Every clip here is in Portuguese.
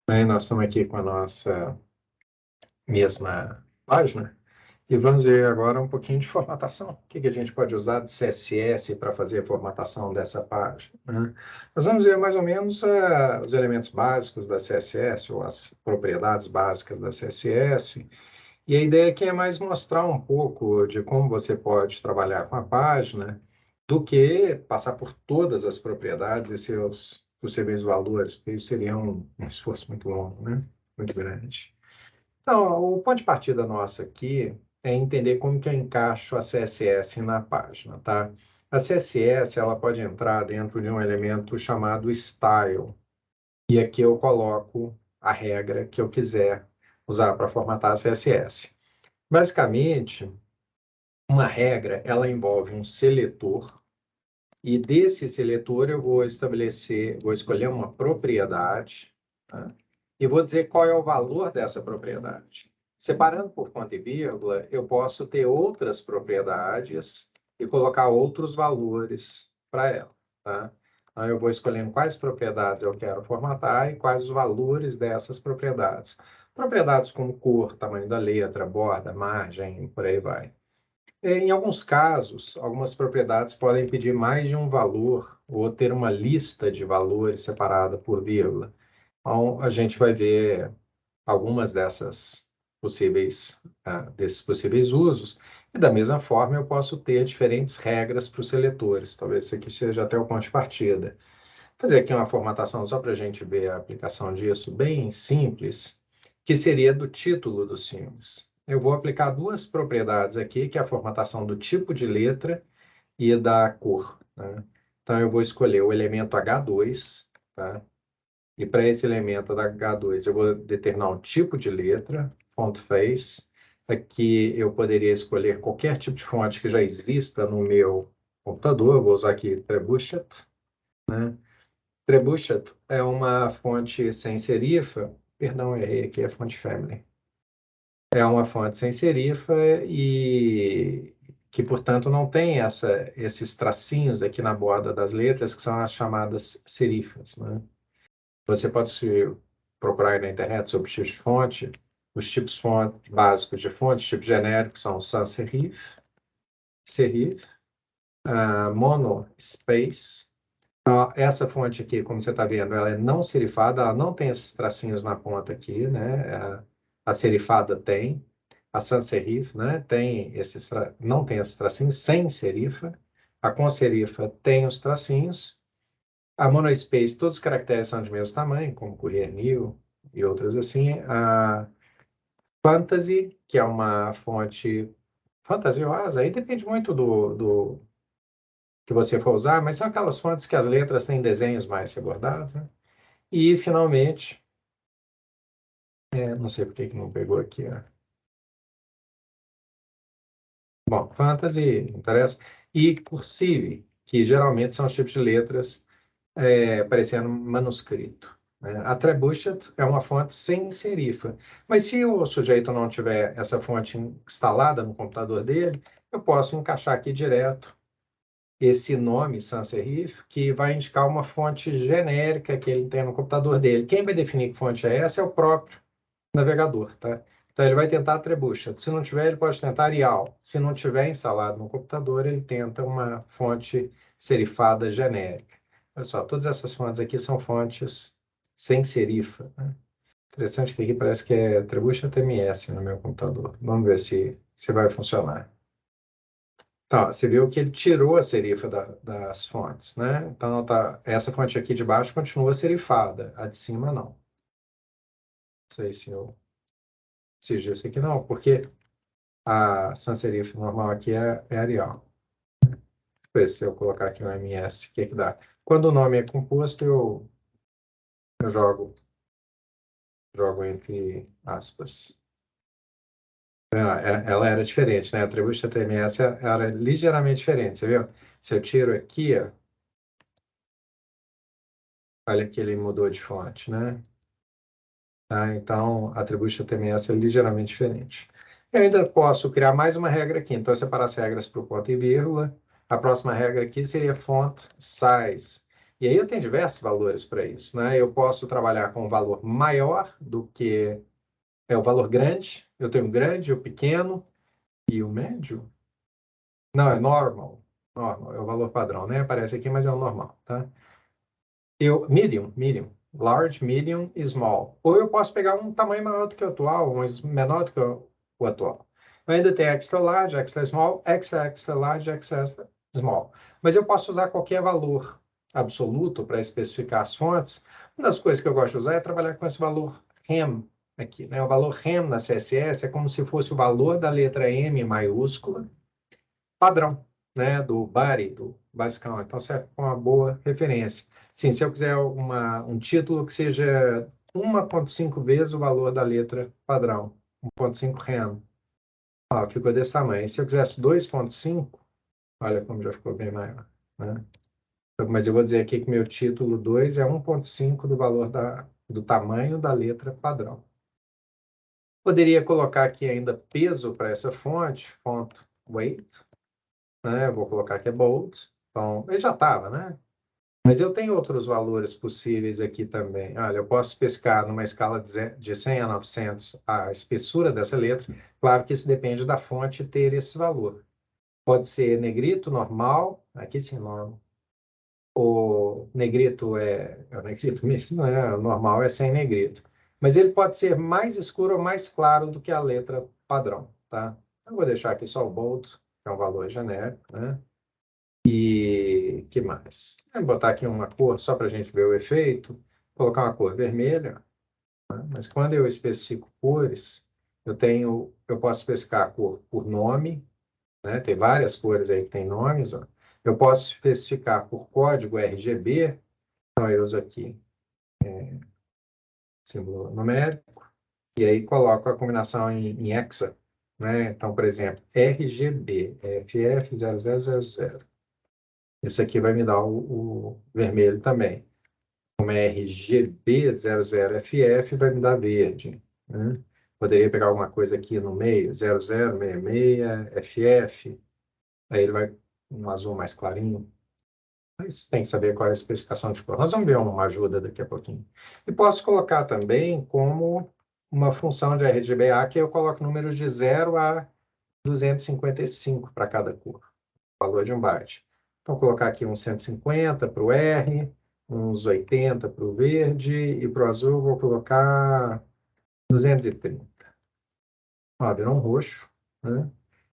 Bem, nós estamos aqui com a nossa mesma página e vamos ver agora um pouquinho de formatação. O que a gente pode usar de CSS para fazer a formatação dessa página, né? Nós vamos ver mais ou menos os elementos básicos da CSS ou as propriedades básicas da CSS. E a ideia aqui é mais mostrar um pouco de como você pode trabalhar com a página do que passar por todas as propriedades e seus possíveis valores, porque isso seria um esforço muito longo, né? Muito grande. Então, o ponto de partida nosso aqui é entender como que eu encaixo a CSS na página, tá? A CSS, ela pode entrar dentro de um elemento chamado style. E aqui eu coloco a regra que eu quiser usar para formatar a CSS. Basicamente, uma regra, ela envolve um seletor, e desse seletor eu vou escolher uma propriedade, tá? E vou dizer qual é o valor dessa propriedade. Separando por ponto e vírgula, eu posso ter outras propriedades e colocar outros valores para ela, tá? Então, eu vou escolhendo quais propriedades eu quero formatar e quais os valores dessas propriedades. Propriedades como cor, tamanho da letra, borda, margem, por aí vai. Em alguns casos, algumas propriedades podem pedir mais de um valor ou ter uma lista de valores separada por vírgula. Então, a gente vai ver algumas desses possíveis usos. E da mesma forma, eu posso ter diferentes regras para os seletores. Talvez isso aqui seja até o ponto de partida. Vou fazer aqui uma formatação só para a gente ver a aplicação disso, bem simples, que seria do título dos filmes. Eu vou aplicar duas propriedades aqui, que é a formatação do tipo de letra e da cor, né? Então, eu vou escolher o elemento H2, tá? E para esse elemento da H2, eu vou determinar um tipo de letra, font face. Aqui eu poderia escolher qualquer tipo de fonte que já exista no meu computador. Eu vou usar aqui Trebuchet, né? Trebuchet é uma fonte sem serifa. Perdão, errei aqui, é fonte family. É uma fonte sem serifa e que, portanto, não tem esses tracinhos aqui na borda das letras, que são as chamadas serifas, né? Você pode procurar aí na internet sobre tipos de fonte. Os tipos básicos de fonte, tipos genéricos, são sans serif, serif, mono, space. Então, essa fonte aqui, como você está vendo, ela é não serifada, ela não tem esses tracinhos na ponta aqui, né? A serifada tem, a sans serif, né? Não tem esses tracinhos, sem serifa. A com serifa tem os tracinhos. A monospace, todos os caracteres são de mesmo tamanho, como Courier New e outras assim. A Fantasy, que é uma fonte fantasiosa, aí depende muito do que você for usar, mas são aquelas fontes que as letras têm desenhos mais rebordados, né? E, finalmente, não sei por que não pegou aqui, ó. Bom, Fantasy, não interessa. E Cursive, que geralmente são os tipos de letras parecendo manuscrito, né? A Trebuchet é uma fonte sem serifa. Mas se o sujeito não tiver essa fonte instalada no computador dele, eu posso encaixar aqui direto esse nome sans serif, que vai indicar uma fonte genérica que ele tem no computador dele. Quem vai definir que fonte é essa é o próprio navegador, tá? Então ele vai tentar Trebuchet. Se não tiver, ele pode tentar Arial. Se não tiver instalado no computador, ele tenta uma fonte serifada genérica. Olha só, todas essas fontes aqui são fontes sem serifa, né? Interessante que aqui parece que é Trebuchet MS no meu computador. Vamos ver se vai funcionar. Tá, você viu que ele tirou a serifa das fontes, né? Então, essa fonte aqui de baixo continua serifada, a de cima não. Não sei se eu preciso disso aqui não, porque a sans serif normal aqui é Arial. Depois, se eu colocar aqui um MS, o que dá? Quando o nome é composto, eu jogo entre aspas. Ela era diferente, né? A Trebuchet TMS era ligeiramente diferente, você viu? Se eu tiro aqui, ó, olha que ele mudou de fonte, né? Tá? Então, a Trebuchet TMS é ligeiramente diferente. Eu ainda posso criar mais uma regra aqui. Então, eu separar as regras para o ponto e vírgula. A próxima regra aqui seria font size. E aí eu tenho diversos valores para isso, né? Eu posso trabalhar com um valor maior do que o valor grande. Eu tenho o grande, o pequeno e o médio. Não, é normal. Normal, é o valor padrão, né? Aparece aqui, mas é o normal, tá? Medium, large, medium e small. Ou eu posso pegar um tamanho maior do que o atual, um menor do que o atual. Eu ainda tem extra large, extra small, extra large, extra small. Mas eu posso usar qualquer valor absoluto para especificar as fontes. Uma das coisas que eu gosto de usar é trabalhar com esse valor rem aqui, né? O valor rem na CSS é como se fosse o valor da letra M maiúscula padrão, né, do body, do basicão. Então, serve com uma boa referência. Sim, se eu quiser um título que seja 1,5 vezes o valor da letra padrão, 1,5 rem, ó, ficou desse tamanho. Se eu quisesse 2,5, olha como já ficou bem maior, né? Mas eu vou dizer aqui que meu título 2 é 1,5 do valor do tamanho da letra padrão. Poderia colocar aqui ainda peso para essa fonte, font weight, né? Vou colocar que é bold. Então, ele já estava, né? Mas eu tenho outros valores possíveis aqui também. Olha, eu posso pescar numa escala de 100 a 900 a espessura dessa letra. Claro que isso depende da fonte ter esse valor. Pode ser negrito, normal. Aqui sim, normal. O negrito é o negrito mesmo, né? O normal é sem negrito. Mas ele pode ser mais escuro ou mais claro do que a letra padrão, tá? Eu vou deixar aqui só o bold, que é um valor genérico, né? E que mais? Vou botar aqui uma cor só para a gente ver o efeito. Vou colocar uma cor vermelha, né? Mas quando eu especifico cores, eu posso especificar a cor por nome, né? Tem várias cores aí que tem nomes, ó. Eu posso especificar por código RGB, então eu uso aqui símbolo numérico, e aí coloco a combinação em hexa, né? Então, por exemplo, RGB, FF0000. Esse aqui vai me dar o vermelho também. Como é RGB00FF, vai me dar verde, né? Poderia pegar alguma coisa aqui no meio, 0066FF, aí ele vai um azul mais clarinho. Mas tem que saber qual é a especificação de cor. Nós vamos ver uma ajuda daqui a pouquinho. E posso colocar também como uma função de RGBA que eu coloco números de 0 a 255 para cada cor, valor de um byte. Então, vou colocar aqui uns 150 para o R, uns 80 para o verde, e para o azul vou colocar 230. Ó, virou um roxo, né?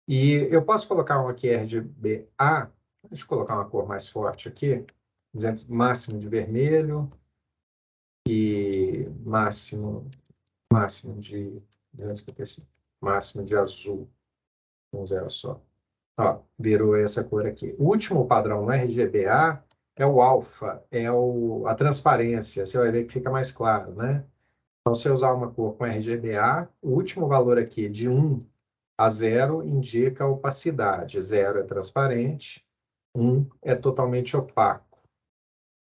E eu posso colocar um aqui RGBA, deixa eu colocar uma cor mais forte aqui, 200, máximo de vermelho e máximo de 255, máximo de azul, um zero só. Ó, virou essa cor aqui. O último padrão no RGBA é o alfa, a transparência. Você vai ver que fica mais claro, né? Então, se eu usar uma cor com RGBA, o último valor aqui de 1 a 0 indica opacidade. 0 é transparente, 1 é totalmente opaco.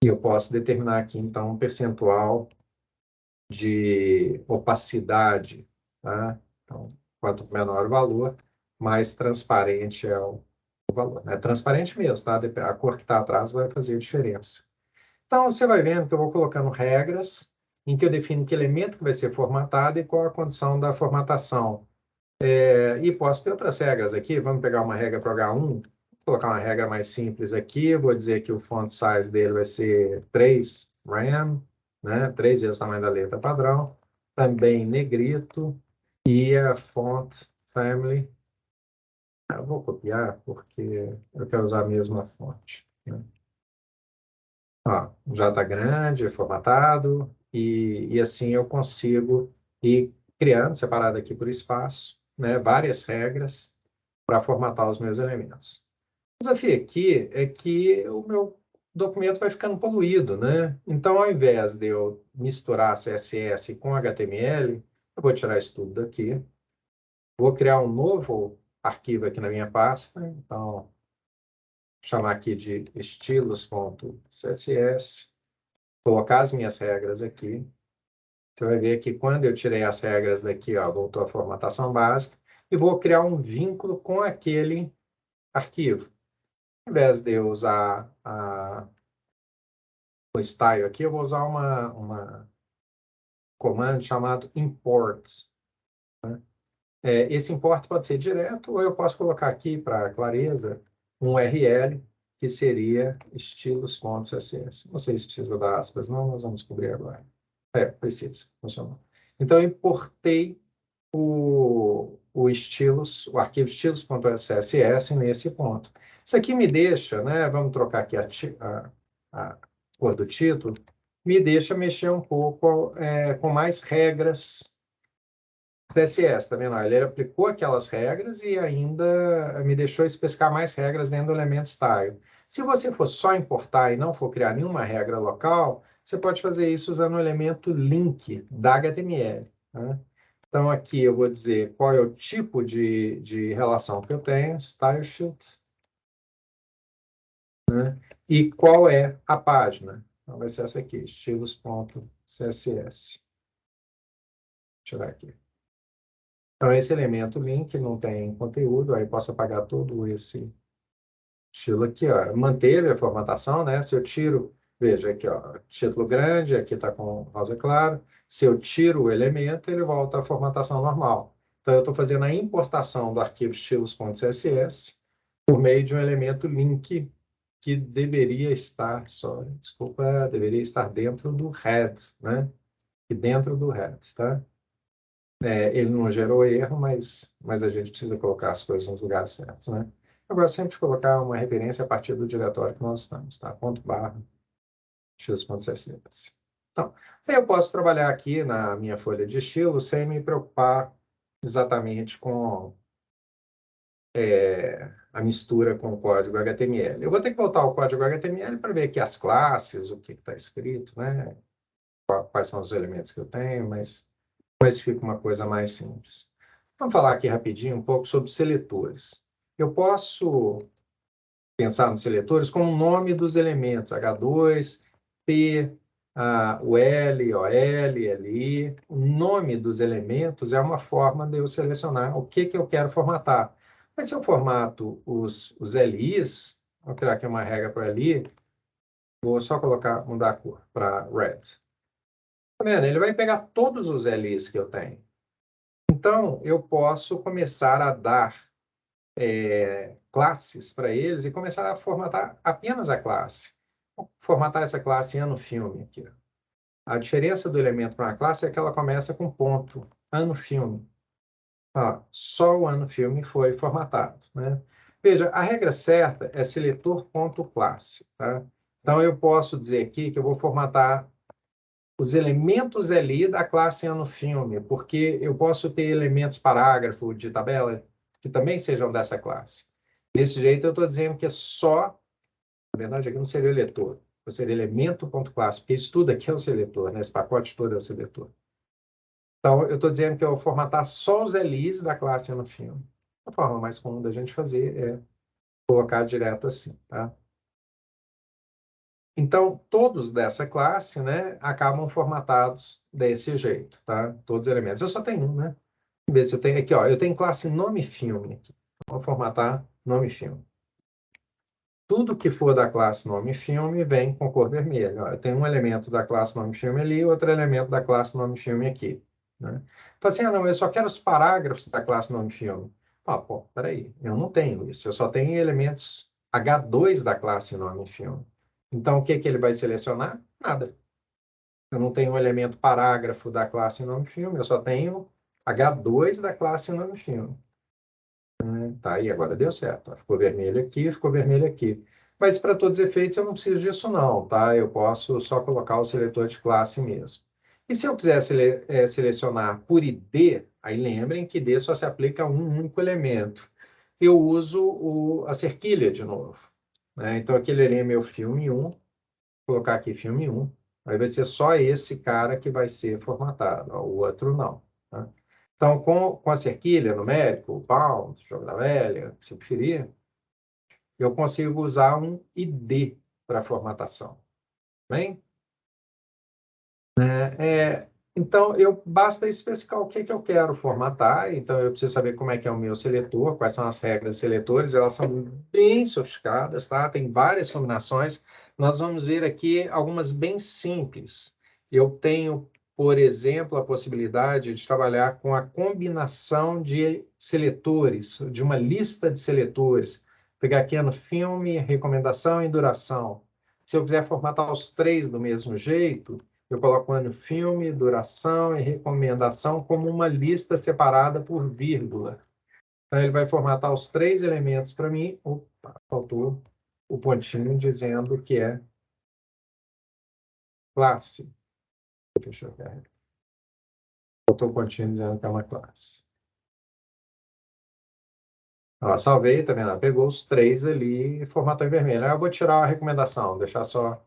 E eu posso determinar aqui, então, um percentual de opacidade, tá? Então, quanto menor o valor, mais transparente é o valor. É transparente mesmo, tá? A cor que está atrás vai fazer a diferença. Então, você vai vendo que eu vou colocando regras em que eu defino que elemento que vai ser formatado e qual a condição da formatação. E posso ter outras regras aqui. Vamos pegar uma regra para o H1, vou colocar uma regra mais simples aqui. Vou dizer que o font size dele vai ser 3 rem, né? 3 vezes o tamanho da letra padrão. Também negrito. E a font family. Eu vou copiar porque eu quero usar a mesma fonte, né? Ó, já está grande, formatado, e assim eu consigo ir criando, separado aqui por espaço, né, várias regras para formatar os meus elementos. O desafio aqui é que o meu documento vai ficando poluído, né? Então, ao invés de eu misturar CSS com HTML, eu vou tirar isso tudo daqui, vou criar um novo arquivo aqui na minha pasta, então chamar aqui de estilos.css, colocar as minhas regras aqui. Você vai ver que quando eu tirei as regras daqui, ó, voltou a formatação básica, e vou criar um vínculo com aquele arquivo. Ao invés de eu usar o style aqui, eu vou usar uma comando chamado import. Esse import pode ser direto, ou eu posso colocar aqui, para clareza, um URL, que seria estilos.css. Não sei se precisa dar aspas, não, nós vamos descobrir agora. Precisa, funcionou. Então, eu importei o estilos, o arquivo estilos.css nesse ponto. Isso aqui me deixa, né, vamos trocar aqui a cor do título, me deixa mexer um pouco com mais regras CSS, tá vendo? Ele aplicou aquelas regras e ainda me deixou especificar mais regras dentro do elemento style. Se você for só importar e não for criar nenhuma regra local, você pode fazer isso usando o elemento link da HTML. Né? Então, aqui eu vou dizer qual é o tipo de relação que eu tenho, style sheet, né? E qual é a página. Então, vai ser essa aqui, estilos.css. Deixa eu tirar aqui. Então, esse elemento link não tem conteúdo, aí posso apagar todo esse estilo aqui, ó. Manteve a formatação, né? Se eu tiro, veja aqui, ó, título grande, aqui está com rosa claro. Se eu tiro o elemento, ele volta à formatação normal. Então, eu estou fazendo a importação do arquivo estilos.css por meio de um elemento link que deveria estar, desculpa, deveria estar dentro do head, né? E dentro do head, tá? Ele não gerou erro, mas a gente precisa colocar as coisas nos lugares certos, né? Eu gosto sempre de colocar uma referência a partir do diretório que nós estamos, tá? ./x.css. Então, aí eu posso trabalhar aqui na minha folha de estilo sem me preocupar exatamente com a mistura com o código HTML. Eu vou ter que voltar ao código HTML para ver aqui as classes, o que está escrito, né? Quais são os elementos que eu tenho, mas fica uma coisa mais simples. Vamos falar aqui rapidinho um pouco sobre seletores. Eu posso pensar nos seletores como o nome dos elementos, H2, P, o L, OL, LI. O nome dos elementos é uma forma de eu selecionar o que eu quero formatar. Mas se eu formato os LIs, vou criar aqui uma regra para LI, vou só mudar a cor para red. Tá vendo? Ele vai pegar todos os LIs que eu tenho. Então, eu posso começar a dar classes para eles e começar a formatar apenas a classe. Vou formatar essa classe ano filme aqui. A diferença do elemento para uma classe é que ela começa com ponto, ano filme. Só o ano filme foi formatado, né? Veja, a regra certa é seletor.classe. Tá? Então, eu posso dizer aqui que eu vou formatar os elementos ali da classe ano filme, porque eu posso ter elementos parágrafo de tabela que também sejam dessa classe. Desse jeito, eu estou dizendo que é só, na verdade, aqui não seria o seletor, seria elemento.classe, porque isso tudo aqui é o seletor, né? Esse pacote todo é o seletor. Então, eu estou dizendo que eu vou formatar só os LIs da classe ano filme. A forma mais comum da gente fazer é colocar direto assim, tá? Então, todos dessa classe, né, acabam formatados desse jeito, tá? Todos os elementos. Eu só tenho um, né? Vamos ver se eu tenho aqui, ó. Eu tenho classe nome filme aqui. Vou formatar nome filme. Tudo que for da classe nome filme vem com cor vermelha. Ó, eu tenho um elemento da classe nome filme ali, outro elemento da classe nome filme aqui, né? Fala assim, não, eu só quero os parágrafos da classe nome filme. Peraí, eu não tenho isso. Eu só tenho elementos H2 da classe nome filme. Então, o que ele vai selecionar? Nada. Eu não tenho um elemento parágrafo da classe nome filme, eu só tenho H2 da classe nome filme. Tá aí, agora deu certo. Ficou vermelho aqui, ficou vermelho aqui. Mas, para todos os efeitos, eu não preciso disso não, tá? Eu posso só colocar o seletor de classe mesmo. E se eu quiser selecionar por ID, aí lembrem que ID só se aplica a um único elemento. Eu uso a cerquilha de novo, né? Então, aqui ele é meu filme 1, vou colocar aqui filme 1, aí vai ser só esse cara que vai ser formatado, ó, o outro não, tá? Então, com a cerquilha numérica, o pound, jogo da velha, se preferir, eu consigo usar um ID para formatação. Bem? Então, basta especificar o que eu quero formatar. Então, eu preciso saber como é que é o meu seletor, quais são as regras de seletores. Elas são bem sofisticadas, tá? Tem várias combinações. nós vamos ver aqui algumas bem simples. Eu tenho, por exemplo, a possibilidade de trabalhar com a combinação de seletores, de uma lista de seletores. Pegar aqui no filme, recomendação e duração. Se eu quiser formatar os três do mesmo jeito, eu coloco ano, filme, duração e recomendação como uma lista separada por vírgula. Então, ele vai formatar os três elementos para mim. Opa, faltou o pontinho dizendo que é classe. Deixa eu ver. Faltou o pontinho dizendo que é uma classe. Ó, salvei, tá vendo? Pegou os três ali e formatou em vermelho. Aí eu vou tirar a recomendação, deixar só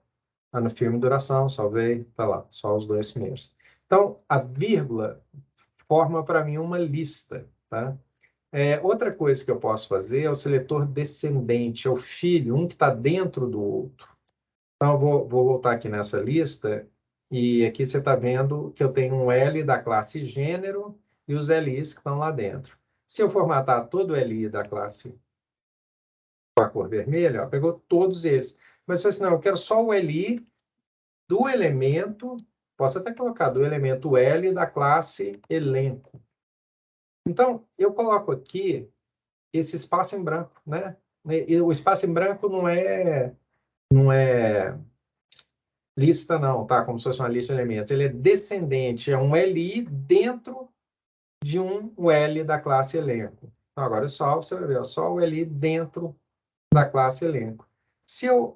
no filme duração, salvei, tá lá, só os dois primeiros. Então, a vírgula forma para mim uma lista, tá? Outra coisa que eu posso fazer é o seletor descendente, é o filho, um que está dentro do outro. Então, eu vou voltar aqui nessa lista, e aqui você está vendo que eu tenho um L da classe gênero e os LIs que estão lá dentro. Se eu formatar todo o LI da classe com a cor vermelha, ó, pegou todos eles. Mas se eu assim, não, eu quero só o LI do elemento, posso até colocar do elemento L da classe elenco. Então, eu coloco aqui esse espaço em branco, né? E o espaço em branco não é lista não, tá? Como se fosse uma lista de elementos. Ele é descendente, é um LI dentro de um L da classe elenco. Então, agora você vai ver, só o LI dentro da classe elenco.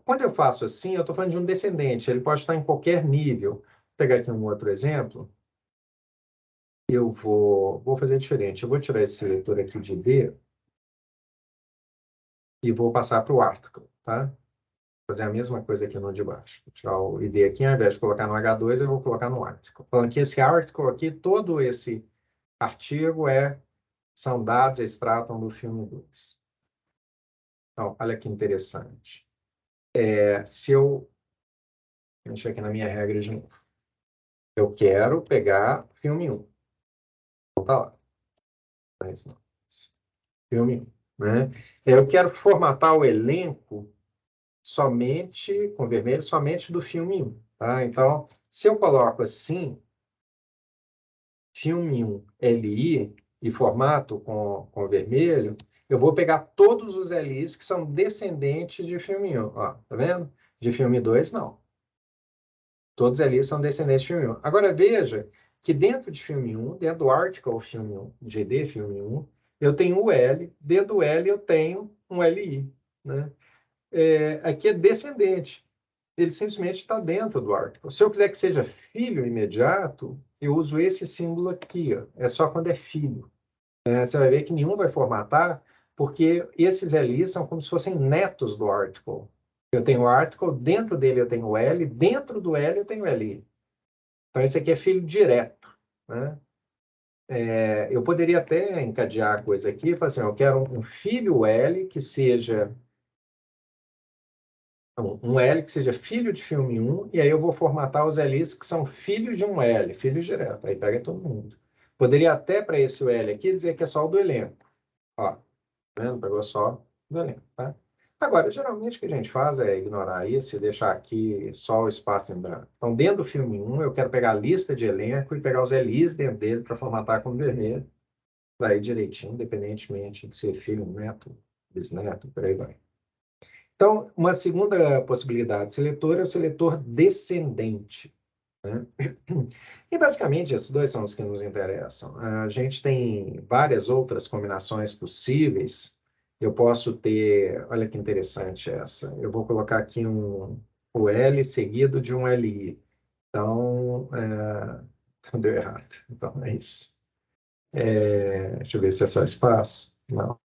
Quando eu faço assim, eu estou falando de um descendente, ele pode estar em qualquer nível. Vou pegar aqui um outro exemplo. Eu vou fazer diferente. Eu vou tirar esse seletor aqui de D e vou passar para o article, tá? Fazer a mesma coisa aqui no de baixo. Vou tirar o ID aqui, ao invés de colocar no H2, eu vou colocar no article. Falando que esse article aqui, todo esse artigo são dados, eles tratam do filme 2. Então, olha que interessante. Se eu mexer aqui na minha regra de novo, eu quero pegar filme 1. Então, tá lá. Mas não. Filme 1. Né? Eu quero formatar o elenco somente, com vermelho, somente do filme 1. Tá? Então, se eu coloco assim, filme 1 LI e formato com vermelho, eu vou pegar todos os LIs que são descendentes de filme 1. Ó, tá vendo? De filme 2, não. Todos ali são descendentes de filme 1. Agora, veja que dentro de filme 1, dentro do article filme 1, GD filme 1, eu tenho o L, dentro do L eu tenho um LI. Né? Aqui é descendente. Ele simplesmente está dentro do article. Se eu quiser que seja filho imediato, eu uso esse símbolo aqui. Ó. É só quando é filho. Você vai ver que nenhum vai formatar, porque esses LIs são como se fossem netos do article. Eu tenho o article, dentro dele eu tenho o L, dentro do L eu tenho o LI. Então, esse aqui é filho direto. Né? Eu poderia até encadear a coisa aqui e falar assim, eu quero um filho L que seja um L que seja filho de filme 1, e aí eu vou formatar os Ls que são filhos de um L, filhos direto, aí pega todo mundo. Poderia até, para esse L aqui, dizer que é só o do elenco. Ó, tá vendo? Pegou só do elenco, tá? Agora, geralmente o que a gente faz é ignorar isso e deixar aqui só o espaço em branco. Então, dentro do filme 1, eu quero pegar a lista de elenco e pegar os Ls dentro dele para formatar como vermelho, para ir direitinho, independentemente de ser filho, neto, bisneto, por aí vai. Então, uma segunda possibilidade de seletor é o seletor descendente. Né? E, basicamente, esses dois são os que nos interessam. A gente tem várias outras combinações possíveis. Eu posso ter, olha que interessante essa, eu vou colocar aqui o L seguido de um LI. Então, deu errado. Então, é isso. Deixa eu ver se é só espaço. Não.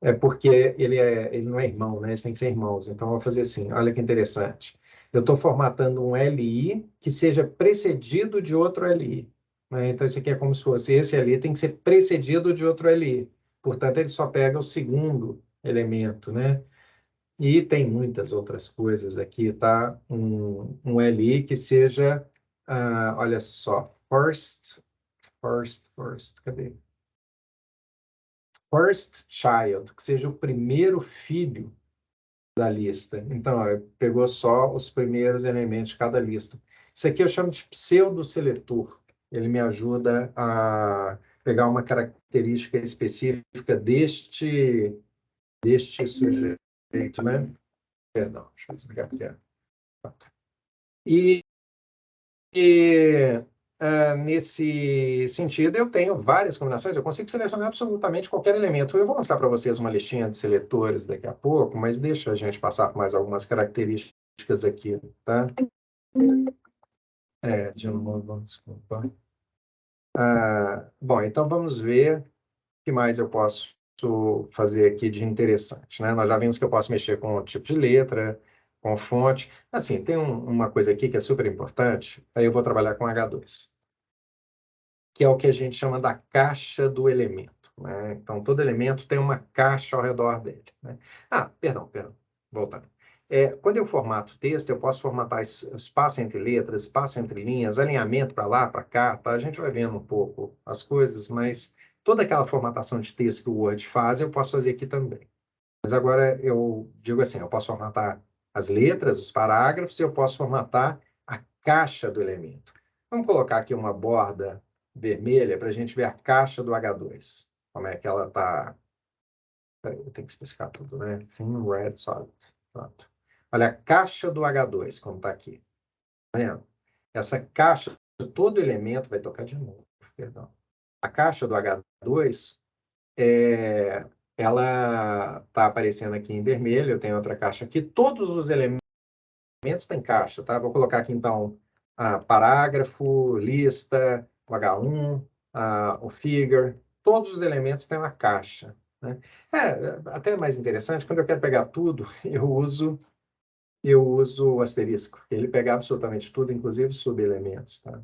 É porque ele não é irmão, né? Eles têm que ser irmãos. Então, eu vou fazer assim. Olha que interessante. Eu estou formatando um LI que seja precedido de outro LI. Né? Então, isso aqui é como se fosse esse LI tem que ser precedido de outro LI. Portanto, ele só pega o segundo elemento, né? E tem muitas outras coisas aqui, tá? Um LI que seja, olha só, cadê? First child, que seja o primeiro filho da lista. Então, ó, pegou só os primeiros elementos de cada lista. Isso aqui eu chamo de pseudo-seletor. Ele me ajuda a pegar uma característica específica deste sujeito, né? Perdão, deixa eu explicar o que é. E, nesse sentido, eu tenho várias combinações, eu consigo selecionar absolutamente qualquer elemento. Eu vou mostrar para vocês uma listinha de seletores daqui a pouco, mas deixa a gente passar por mais algumas características aqui, tá? De novo, desculpa. Bom, então vamos ver o que mais eu posso fazer aqui de interessante, né? Nós já vimos que eu posso mexer com o tipo de letra, com fonte. Assim, tem uma coisa aqui que é super importante, aí eu vou trabalhar com H2, que é o que a gente chama da caixa do elemento, né? Então, todo elemento tem uma caixa ao redor dele, né? Perdão, voltando. Quando eu formato texto, eu posso formatar espaço entre letras, espaço entre linhas, alinhamento para lá, para cá, tá? A gente vai vendo um pouco as coisas, mas toda aquela formatação de texto que o Word faz, eu posso fazer aqui também. Mas agora eu digo assim, eu posso formatar as letras, os parágrafos, e eu posso formatar a caixa do elemento. Vamos colocar aqui uma borda vermelha para a gente ver a caixa do H2. Como é que ela está... Eu tenho que especificar tudo, né? Thin, red, solid. Pronto. Olha a caixa do H2, como está aqui. Tá vendo? Essa caixa, todo elemento... Vai tocar de novo, perdão. A caixa do H2, ela está aparecendo aqui em vermelho. Eu tenho outra caixa aqui. Todos os elementos têm caixa, tá? Vou colocar aqui, então, parágrafo, lista, o H1, o figure. Todos os elementos têm uma caixa, né? Até mais interessante, quando eu quero pegar tudo, eu uso o asterisco, porque ele pega absolutamente tudo, inclusive subelementos, tá?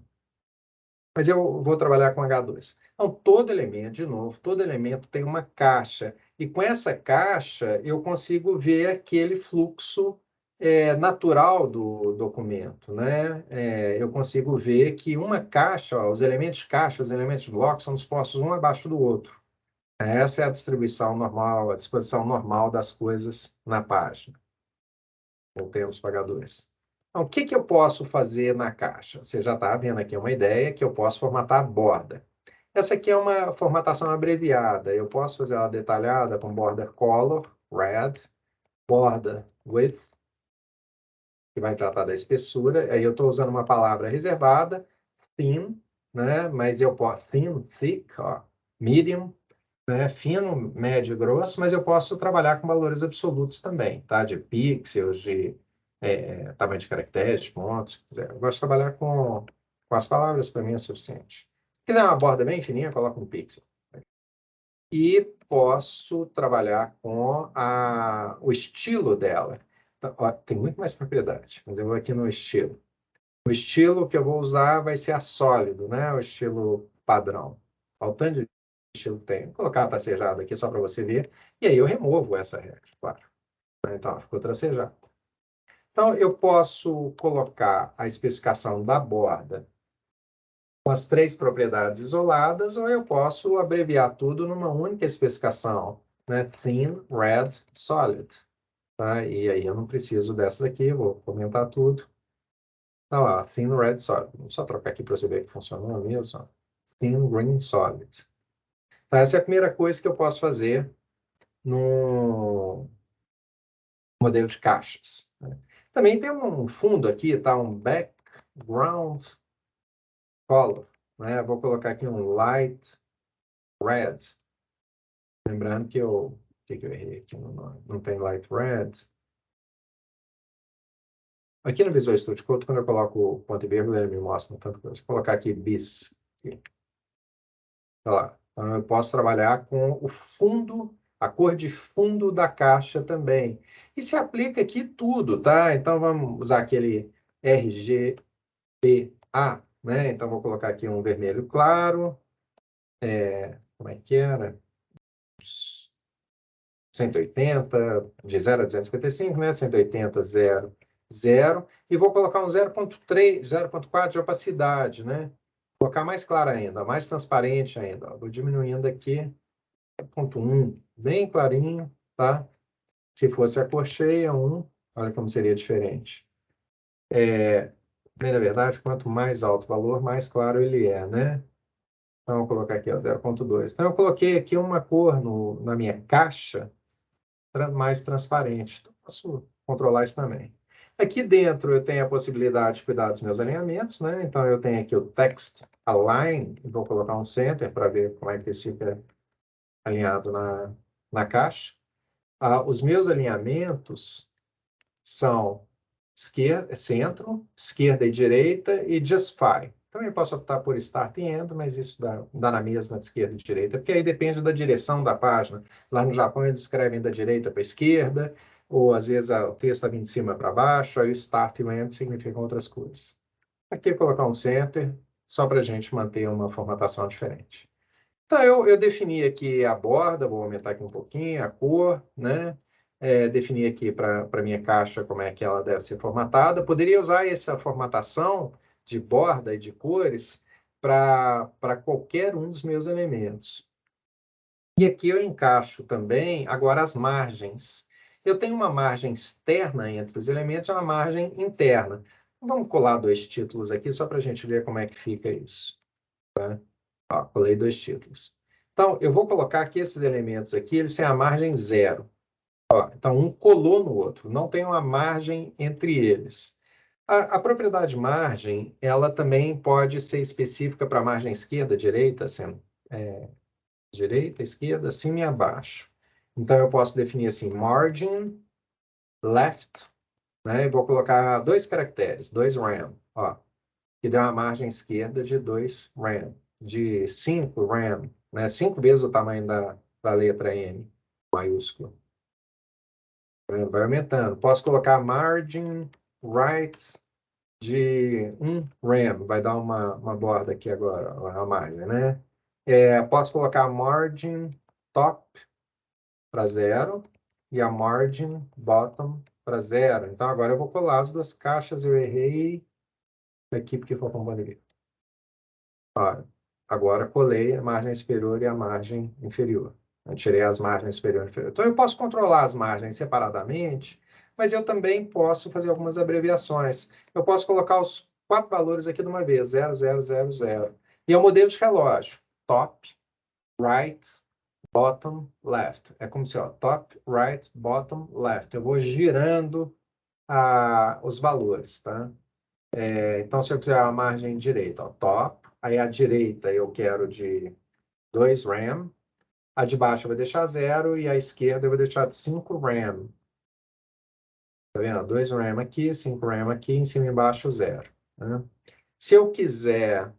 Mas eu vou trabalhar com H2. Então, todo elemento, de novo, todo elemento tem uma caixa. E com essa caixa, eu consigo ver aquele fluxo natural do documento, né? Eu consigo ver que uma caixa, ó, os elementos caixa, os elementos bloco, são dispostos um abaixo do outro. Essa é a distribuição normal, a disposição normal das coisas na página. Voltemos para H2. Então, o que eu posso fazer na caixa? Você já está vendo aqui uma ideia que eu posso formatar a borda. Essa aqui é uma formatação abreviada. Eu posso fazer ela detalhada com border color, red, border width, que vai tratar da espessura. Aí eu estou usando uma palavra reservada, thin, né? Mas eu posso thin, thick, ó, medium, né? Fino, médio e grosso, mas eu posso trabalhar com valores absolutos também, tá? De pixels, de tamanho de caracteres, de pontos, se quiser. Eu gosto de trabalhar com as palavras, para mim é suficiente. Se quiser uma borda bem fininha, coloca um pixel. E posso trabalhar com o estilo dela. Então, ó, tem muito mais propriedade, mas eu vou aqui no estilo. O estilo que eu vou usar vai ser a sólido, né? O estilo padrão. Olha o tanto de estilo que tem. Vou colocar a tracejada aqui só para você ver. E aí eu removo essa regra, claro. Então, ficou tracejado. Então, eu posso colocar a especificação da borda com as 3 propriedades isoladas, ou eu posso abreviar tudo numa única especificação, né? Thin, red, solid. Tá? E aí eu não preciso dessas aqui, vou comentar tudo. Tá lá, Thin Red Solid. Vou só trocar aqui para você ver que funcionou mesmo. Thin Green Solid. Tá, essa é a primeira coisa que eu posso fazer no modelo de caixas, né? Também tem um fundo aqui, tá? Um background color, né? Vou colocar aqui um light red. Lembrando que o que eu errei aqui no nome? Não tem light red. Aqui no Visual Studio Code, quando eu coloco o ponto e vírgula, ele me mostra tanto coisa. Vou colocar aqui bis. Tá lá. Então, eu posso trabalhar com o fundo, a cor de fundo da caixa também. E se aplica aqui tudo, tá? Então, vamos usar aquele RGBA, né? Então, vou colocar aqui um vermelho claro. Como é que era? 180, de 0 a 255, né? 180, 0, 0. E vou colocar um 0.3, 0.4 de opacidade, né? Vou colocar mais claro ainda, mais transparente ainda. Vou diminuindo aqui, 0.1, bem clarinho, tá? Se fosse a cor cheia, 1, olha como seria diferente. Na verdade, quanto mais alto o valor, mais claro ele é, né? Então, vou colocar aqui, ó, 0,2. Então, eu coloquei aqui uma cor na minha caixa mais transparente. Então, posso controlar isso também. Aqui dentro, eu tenho a possibilidade de cuidar dos meus alinhamentos, né? Então, eu tenho aqui o Text Align. Vou colocar um center para ver como é que isso fica alinhado na caixa. Os meus alinhamentos são centro, esquerda e direita e Justify. Também posso optar por Start e End, mas isso dá na mesma de esquerda e direita, porque aí depende da direção da página. Lá no Japão eles escrevem da direita para a esquerda, ou às vezes o texto está vindo de cima para baixo, aí o Start e o End significam outras coisas. Aqui eu vou colocar um Center, só para a gente manter uma formatação diferente. Então, eu defini aqui a borda, vou aumentar aqui um pouquinho, a cor, né? Defini aqui para a minha caixa como é que ela deve ser formatada. Poderia usar essa formatação de borda e de cores para qualquer um dos meus elementos. E aqui eu encaixo também, agora, as margens. Eu tenho uma margem externa entre os elementos e uma margem interna. Vamos colar 2 títulos aqui, só para a gente ver como é que fica isso. Ó, colei 2 títulos. Então, eu vou colocar que esses elementos aqui, eles têm a margem 0. Ó, então, um colou no outro, não tem uma margem entre eles. A propriedade margem, ela também pode ser específica para a margem esquerda, direita, assim, direita, esquerda, acima e abaixo. Então, eu posso definir assim, margin left, né? E vou colocar 2 caracteres, 2 rem, ó, que dá uma margem esquerda de 2 rem, de 5 rem, né? 5 vezes o tamanho da letra M, maiúscula. Vai aumentando. Posso colocar margin right de 1 rem, vai dar uma borda aqui agora, a margem, né? Posso colocar margin top para 0 e a margin bottom para 0. Então, agora eu vou colar as 2 caixas. Eu errei aqui porque faltou um bandeira. Agora colei a margem superior e a margem inferior. Eu tirei as margens superior e inferior. Então, eu posso controlar as margens separadamente, mas eu também posso fazer algumas abreviações. Eu posso colocar os 4 valores aqui de uma vez, 0, 0, 0, 0. E é o modelo de relógio. Top, right, bottom, left. É como se, ó, top, right, bottom, left. Eu vou girando os valores, tá? Então, se eu quiser a margem direita, ó, top, aí a direita eu quero de 2 rem, a de baixo eu vou deixar 0 e a esquerda eu vou deixar de 5 rem. Tá vendo? 2 rem aqui, 5 rem aqui, em cima e embaixo 0. Né? Se eu quiser,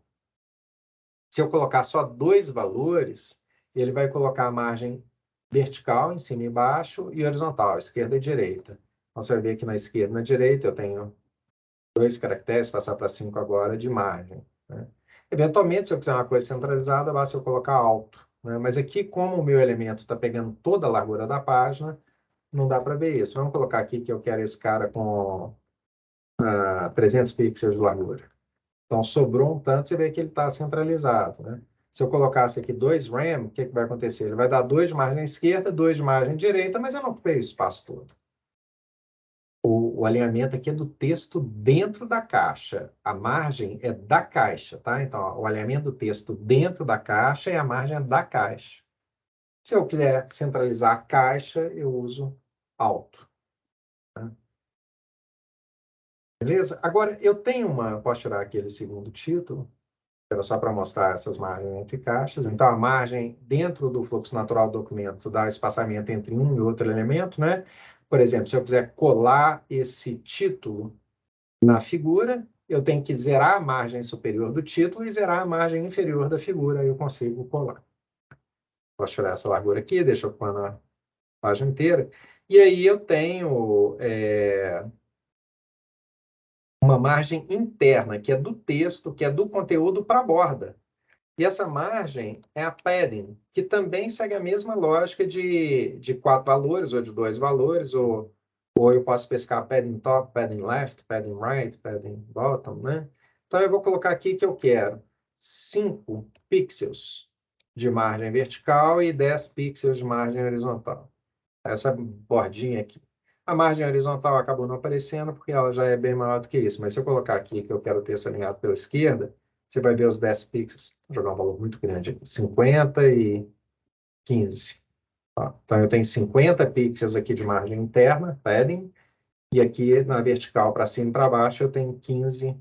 se eu colocar só 2 valores, ele vai colocar a margem vertical em cima e embaixo e horizontal, esquerda e direita. Então, você vai ver que na esquerda e na direita eu tenho 2 caracteres, passar para 5 agora, de margem. Né? Eventualmente, se eu quiser uma coisa centralizada, basta eu colocar alto. Né? Mas aqui, como o meu elemento está pegando toda a largura da página, não dá para ver isso. Vamos colocar aqui que eu quero esse cara com 300 pixels de largura. Então, sobrou um tanto, você vê que ele está centralizado. Né? Se eu colocasse aqui 2 rem, o que vai acontecer? Ele vai dar 2 de margem esquerda, 2 de margem direita, mas eu não ocupei o espaço todo. O alinhamento aqui é do texto dentro da caixa. A margem é da caixa, tá? Então, ó, o alinhamento do texto dentro da caixa e a margem é da caixa. Se eu quiser centralizar a caixa, eu uso alto. Tá? Beleza? Agora, eu tenho posso tirar aquele segundo título, era só para mostrar essas margens entre caixas. Então, a margem dentro do fluxo natural do documento dá espaçamento entre um e outro elemento, né? Por exemplo, se eu quiser colar esse título na figura, eu tenho que zerar a margem superior do título e zerar a margem inferior da figura, aí eu consigo colar. Posso tirar essa largura aqui, deixa eu pôr na página inteira. E aí eu tenho uma margem interna, que é do texto, que é do conteúdo para a borda. E essa margem é a padding, que também segue a mesma lógica de 4 valores, ou de 2 valores, ou eu posso especificar padding top, padding left, padding right, padding bottom, né? Então, eu vou colocar aqui que eu quero 5 pixels de margem vertical e 10 pixels de margem horizontal. essa bordinha aqui. A margem horizontal acabou não aparecendo porque ela já é bem maior do que isso. Mas se eu colocar aqui que eu quero ter esse alinhado pela esquerda, você vai ver os 10 pixels. Vou jogar um valor muito grande aqui. 50 e 15. Então, eu tenho 50 pixels aqui de margem interna, padding, e aqui na vertical para cima e para baixo eu tenho 15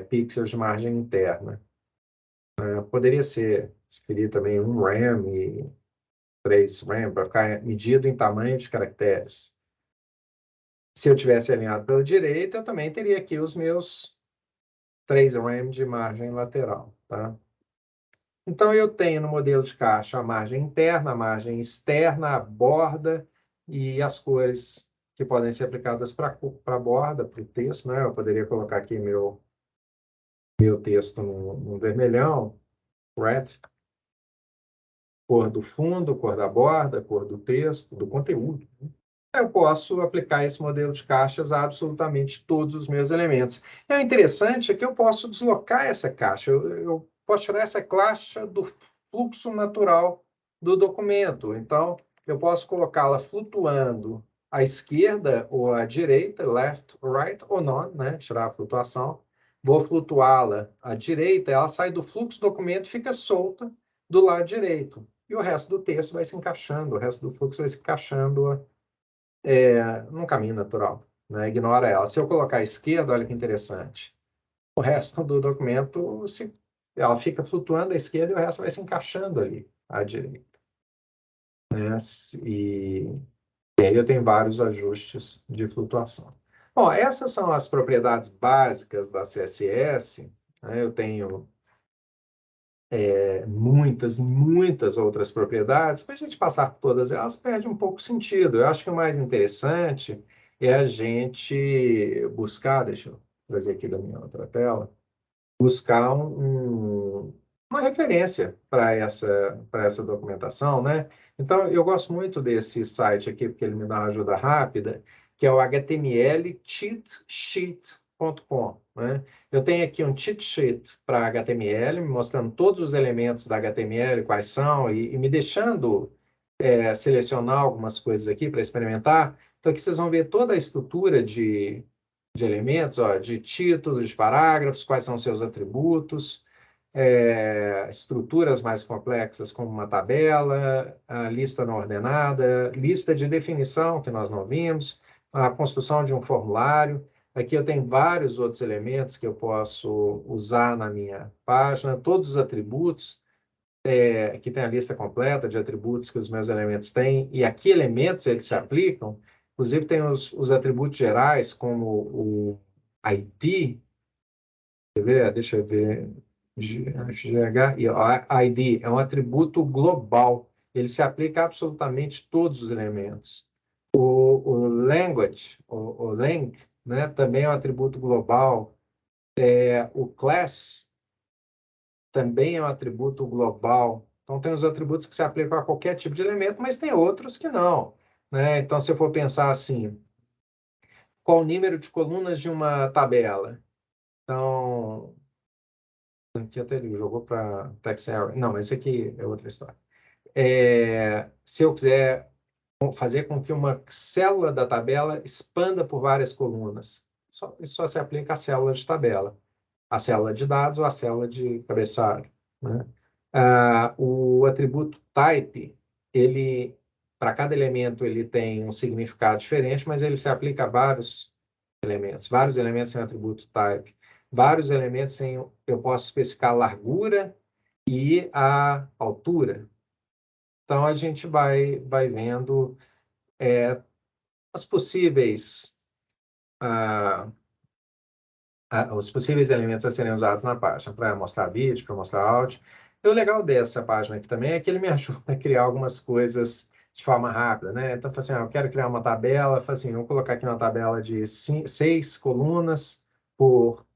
pixels de margem interna. Poderia ser, se preferir, também 1 RAM e 3 RAM, para ficar medido em tamanho de caracteres. Se eu tivesse alinhado pela direita, eu também teria aqui os meus 3 RAM de margem lateral. Tá? Então, eu tenho no modelo de caixa a margem interna, a margem externa, a borda e as cores que podem ser aplicadas para a borda, para o texto. Né? Eu poderia colocar aqui meu texto no vermelhão, red, cor do fundo, cor da borda, cor do texto, do conteúdo. Eu posso aplicar esse modelo de caixas a absolutamente todos os meus elementos. E o interessante é que eu posso deslocar essa caixa. Eu posso tirar essa caixa do fluxo natural do documento. Então, eu posso colocá-la flutuando à esquerda ou à direita, left, right ou none, né? Tirar a flutuação. Vou flutuá-la à direita, ela sai do fluxo do documento e fica solta do lado direito. E o resto do texto vai se encaixando, o resto do fluxo vai se encaixando num caminho natural. Né? Ignora ela. Se eu colocar à esquerda, olha que interessante. O resto do documento, ela fica flutuando à esquerda e o resto vai se encaixando ali à direita. Né? E aí eu tenho vários ajustes de flutuação. Bom, essas são as propriedades básicas da CSS. Né? Eu tenho muitas outras propriedades. Para a gente passar por todas elas, perde um pouco o sentido. Eu acho que o mais interessante é a gente buscar, deixa eu trazer aqui da minha outra tela, buscar uma referência para essa documentação, né? Então, eu gosto muito desse site aqui, porque ele me dá uma ajuda rápida, que é o htmlcheatsheet.com, né? Eu tenho aqui um cheat sheet para HTML, me mostrando todos os elementos da HTML, quais são, e me deixando selecionar algumas coisas aqui para experimentar. Então, aqui vocês vão ver toda a estrutura de elementos, ó, de títulos, de parágrafos, quais são seus atributos, estruturas mais complexas, como uma tabela, a lista não ordenada, lista de definição, que nós não vimos, a construção de um formulário. Aqui eu tenho vários outros elementos que eu posso usar na minha página, todos os atributos. Aqui tem a lista completa de atributos que os meus elementos têm, e aqui elementos eles se aplicam, inclusive tem os atributos gerais, como o ID, quer ver? Deixa eu ver, GH, e ID é um atributo global, ele se aplica a absolutamente todos os elementos. O language, o lang, né, também é um atributo global. O class também é um atributo global. Então, tem os atributos que se aplicam a qualquer tipo de elemento, mas tem outros que não. Né? Então, se eu for pensar assim, qual o número de colunas de uma tabela? Então, aqui até ele jogou para text area. Não, mas isso aqui é outra história. Se eu quiser fazer com que uma célula da tabela expanda por várias colunas, isso só se aplica à célula de tabela, a célula de dados ou a célula de cabeçalho. Né? O atributo type, ele, para cada elemento, ele tem um significado diferente, mas ele se aplica a vários elementos. Vários elementos têm atributo type. Vários elementos têm, eu posso especificar a largura e a altura. Então, a gente vai vendo as possíveis, os possíveis elementos a serem usados na página, para mostrar vídeo, para mostrar áudio. E o legal dessa página aqui também é que ele me ajuda a criar algumas coisas de forma rápida, né? Então, eu assim, eu quero criar uma tabela, assim, vou colocar aqui uma tabela de 6 colunas por,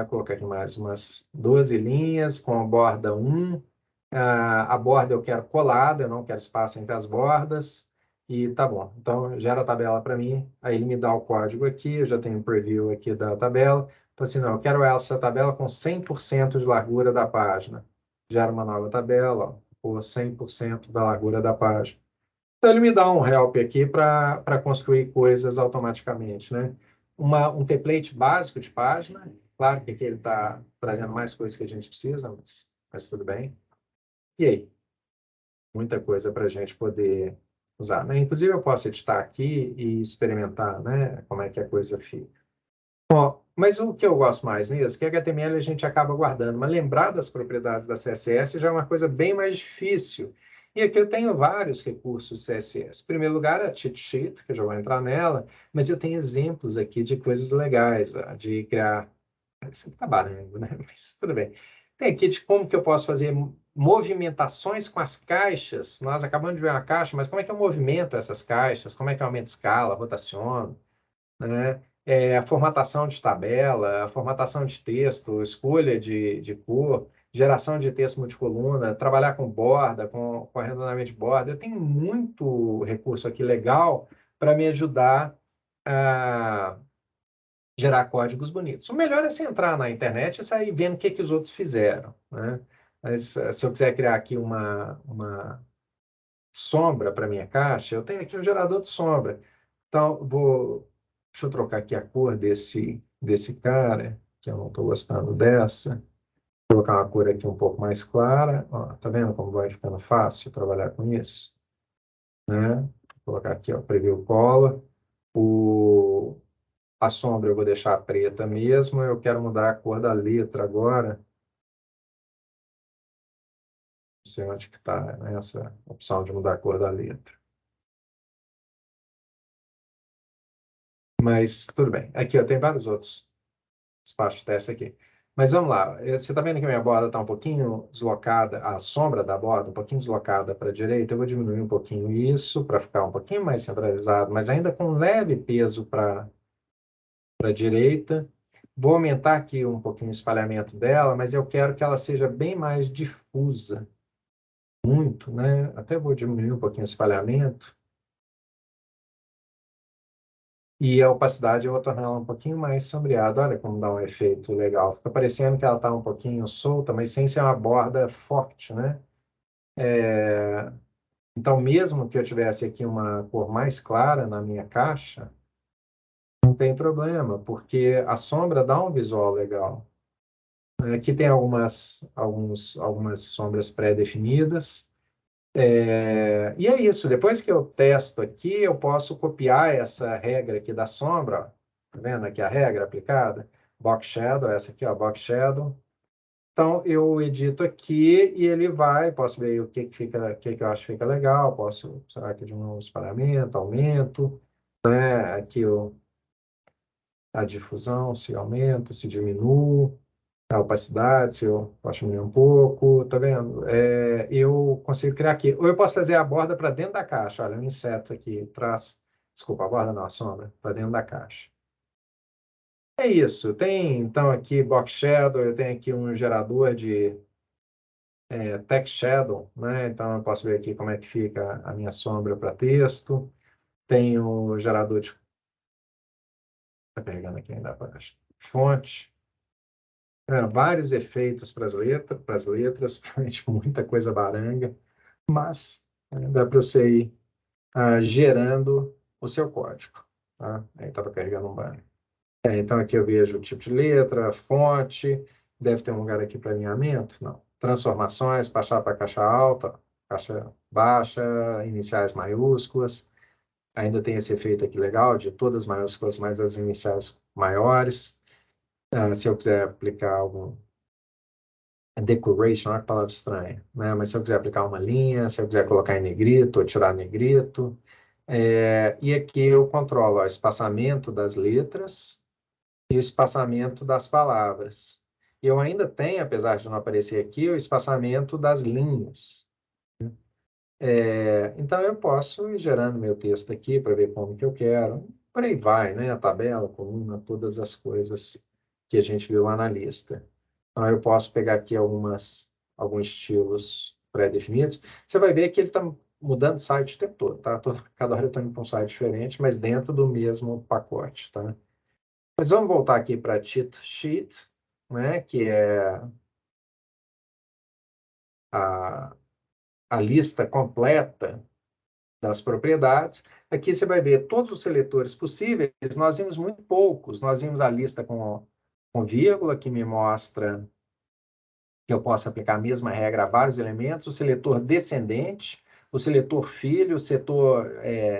colocar aqui mais umas 12 linhas, com a borda 1. A borda eu quero colada, eu não quero espaço entre as bordas. E tá bom. Então, gera a tabela para mim. Aí ele me dá o código aqui. Eu já tenho um preview aqui da tabela. Então, assim, não, eu quero essa tabela com 100% de largura da página. Gera uma nova tabela, ó, por 100% da largura da página. Então, ele me dá um help aqui para construir coisas automaticamente, né? Um template básico de página. Claro que aqui ele está trazendo mais coisas que a gente precisa, mas tudo bem. E aí? Muita coisa para a gente poder usar, né? Inclusive, eu posso editar aqui e experimentar, né? Como é que a coisa fica. Bom, mas o que eu gosto mais mesmo, que HTML a gente acaba guardando, mas lembrar das propriedades da CSS já é uma coisa bem mais difícil. E aqui eu tenho vários recursos CSS. Em primeiro lugar, a cheat sheet, que eu já vou entrar nela, mas eu tenho exemplos aqui de coisas legais, ó, de criar. Isso aqui tá barulho, né? Mas tudo bem. Tem aqui de como que eu posso fazer movimentações com as caixas. Nós acabamos de ver uma caixa, mas como é que eu movimento essas caixas? Como é que eu aumento escala, rotaciono? Né? A formatação de tabela, a formatação de texto, escolha de cor, geração de texto multicoluna, trabalhar com borda, com arredondamento de borda. Eu tenho muito recurso aqui legal para me ajudar a gerar códigos bonitos. O melhor é você entrar na internet e sair vendo o que os outros fizeram, né? Mas se eu quiser criar aqui uma sombra para minha caixa, eu tenho aqui um gerador de sombra. Então, deixa eu trocar aqui a cor desse cara, que eu não estou gostando dessa. Vou colocar uma cor aqui um pouco mais clara. Ó, tá vendo como vai ficando fácil trabalhar com isso? Né? Vou colocar aqui, ó, Preview Color. A sombra eu vou deixar preta mesmo. Eu quero mudar a cor da letra agora. Não sei onde que está essa opção de mudar a cor da letra. Mas tudo bem. Aqui eu tenho vários outros espaços de teste aqui. Mas vamos lá. Você está vendo que a minha borda está um pouquinho deslocada, a sombra da borda um pouquinho deslocada para a direita. Eu vou diminuir um pouquinho isso para ficar um pouquinho mais centralizado, mas ainda com leve peso para a direita. Vou aumentar aqui um pouquinho o espalhamento dela, mas eu quero que ela seja bem mais difusa. Muito, né? Até vou diminuir um pouquinho o espalhamento. E a opacidade eu vou tornar ela um pouquinho mais sombreada. Olha como dá um efeito legal. Fica parecendo que ela está um pouquinho solta, mas sem ser uma borda forte, né? Então, mesmo que eu tivesse aqui uma cor mais clara na minha caixa, não tem problema, porque a sombra dá um visual legal. Aqui tem algumas sombras pré-definidas. E é isso. Depois que eu testo aqui, eu posso copiar essa regra aqui da sombra. Ó. Tá vendo aqui a regra aplicada? Box Shadow, essa aqui, ó, Box Shadow. Então, eu edito aqui e ele vai, posso ver o que, que fica, o que, que eu acho que fica legal, posso, será que de um novo paramento, aumento, né? Aqui a difusão, se aumento, se diminuo, a opacidade, se eu posso diminuir um pouco, tá vendo? Eu consigo criar aqui. Ou eu posso fazer a borda para dentro da caixa, olha, um inseto aqui, traz, desculpa, a borda não, a sombra, para dentro da caixa. É isso, tem então aqui Box Shadow, eu tenho aqui um gerador de Text Shadow, né? Então eu posso ver aqui como é que fica a minha sombra para texto. Tem o gerador de. Está carregando aqui ainda para baixo. Fonte. Vários efeitos para as letras, provavelmente muita coisa baranga, mas dá para você ir gerando o seu código. Tá? Aí estava carregando um banner. Então aqui eu vejo o tipo de letra, fonte, deve ter um lugar aqui para alinhamento? Não. Transformações, passar para caixa alta, caixa baixa, iniciais maiúsculas. Ainda tem esse efeito aqui legal de todas maiúsculas, mas as iniciais maiores. Se eu quiser aplicar algum decoration, olha que palavra estranha, né? Mas se eu quiser aplicar uma linha, se eu quiser colocar em negrito ou tirar negrito. E aqui eu controlo ó, o espaçamento das letras e o espaçamento das palavras. Eu ainda tenho, apesar de não aparecer aqui, o espaçamento das linhas. Então, eu posso ir gerando meu texto aqui para ver como que eu quero. Por aí vai, né? A tabela, a coluna, todas as coisas que a gente viu lá na lista. Então, eu posso pegar aqui alguns estilos pré-definidos. Você vai ver que ele está mudando de site o tempo todo, tá? Cada hora eu estou indo para um site diferente, mas dentro do mesmo pacote, tá? Mas vamos voltar aqui para a cheat sheet, né? Que é a, a lista completa das propriedades. Aqui você vai ver todos os seletores possíveis, nós vimos muito poucos. Nós vimos a lista com vírgula, que me mostra que eu posso aplicar a mesma regra a vários elementos, o seletor descendente, o seletor filho, o setor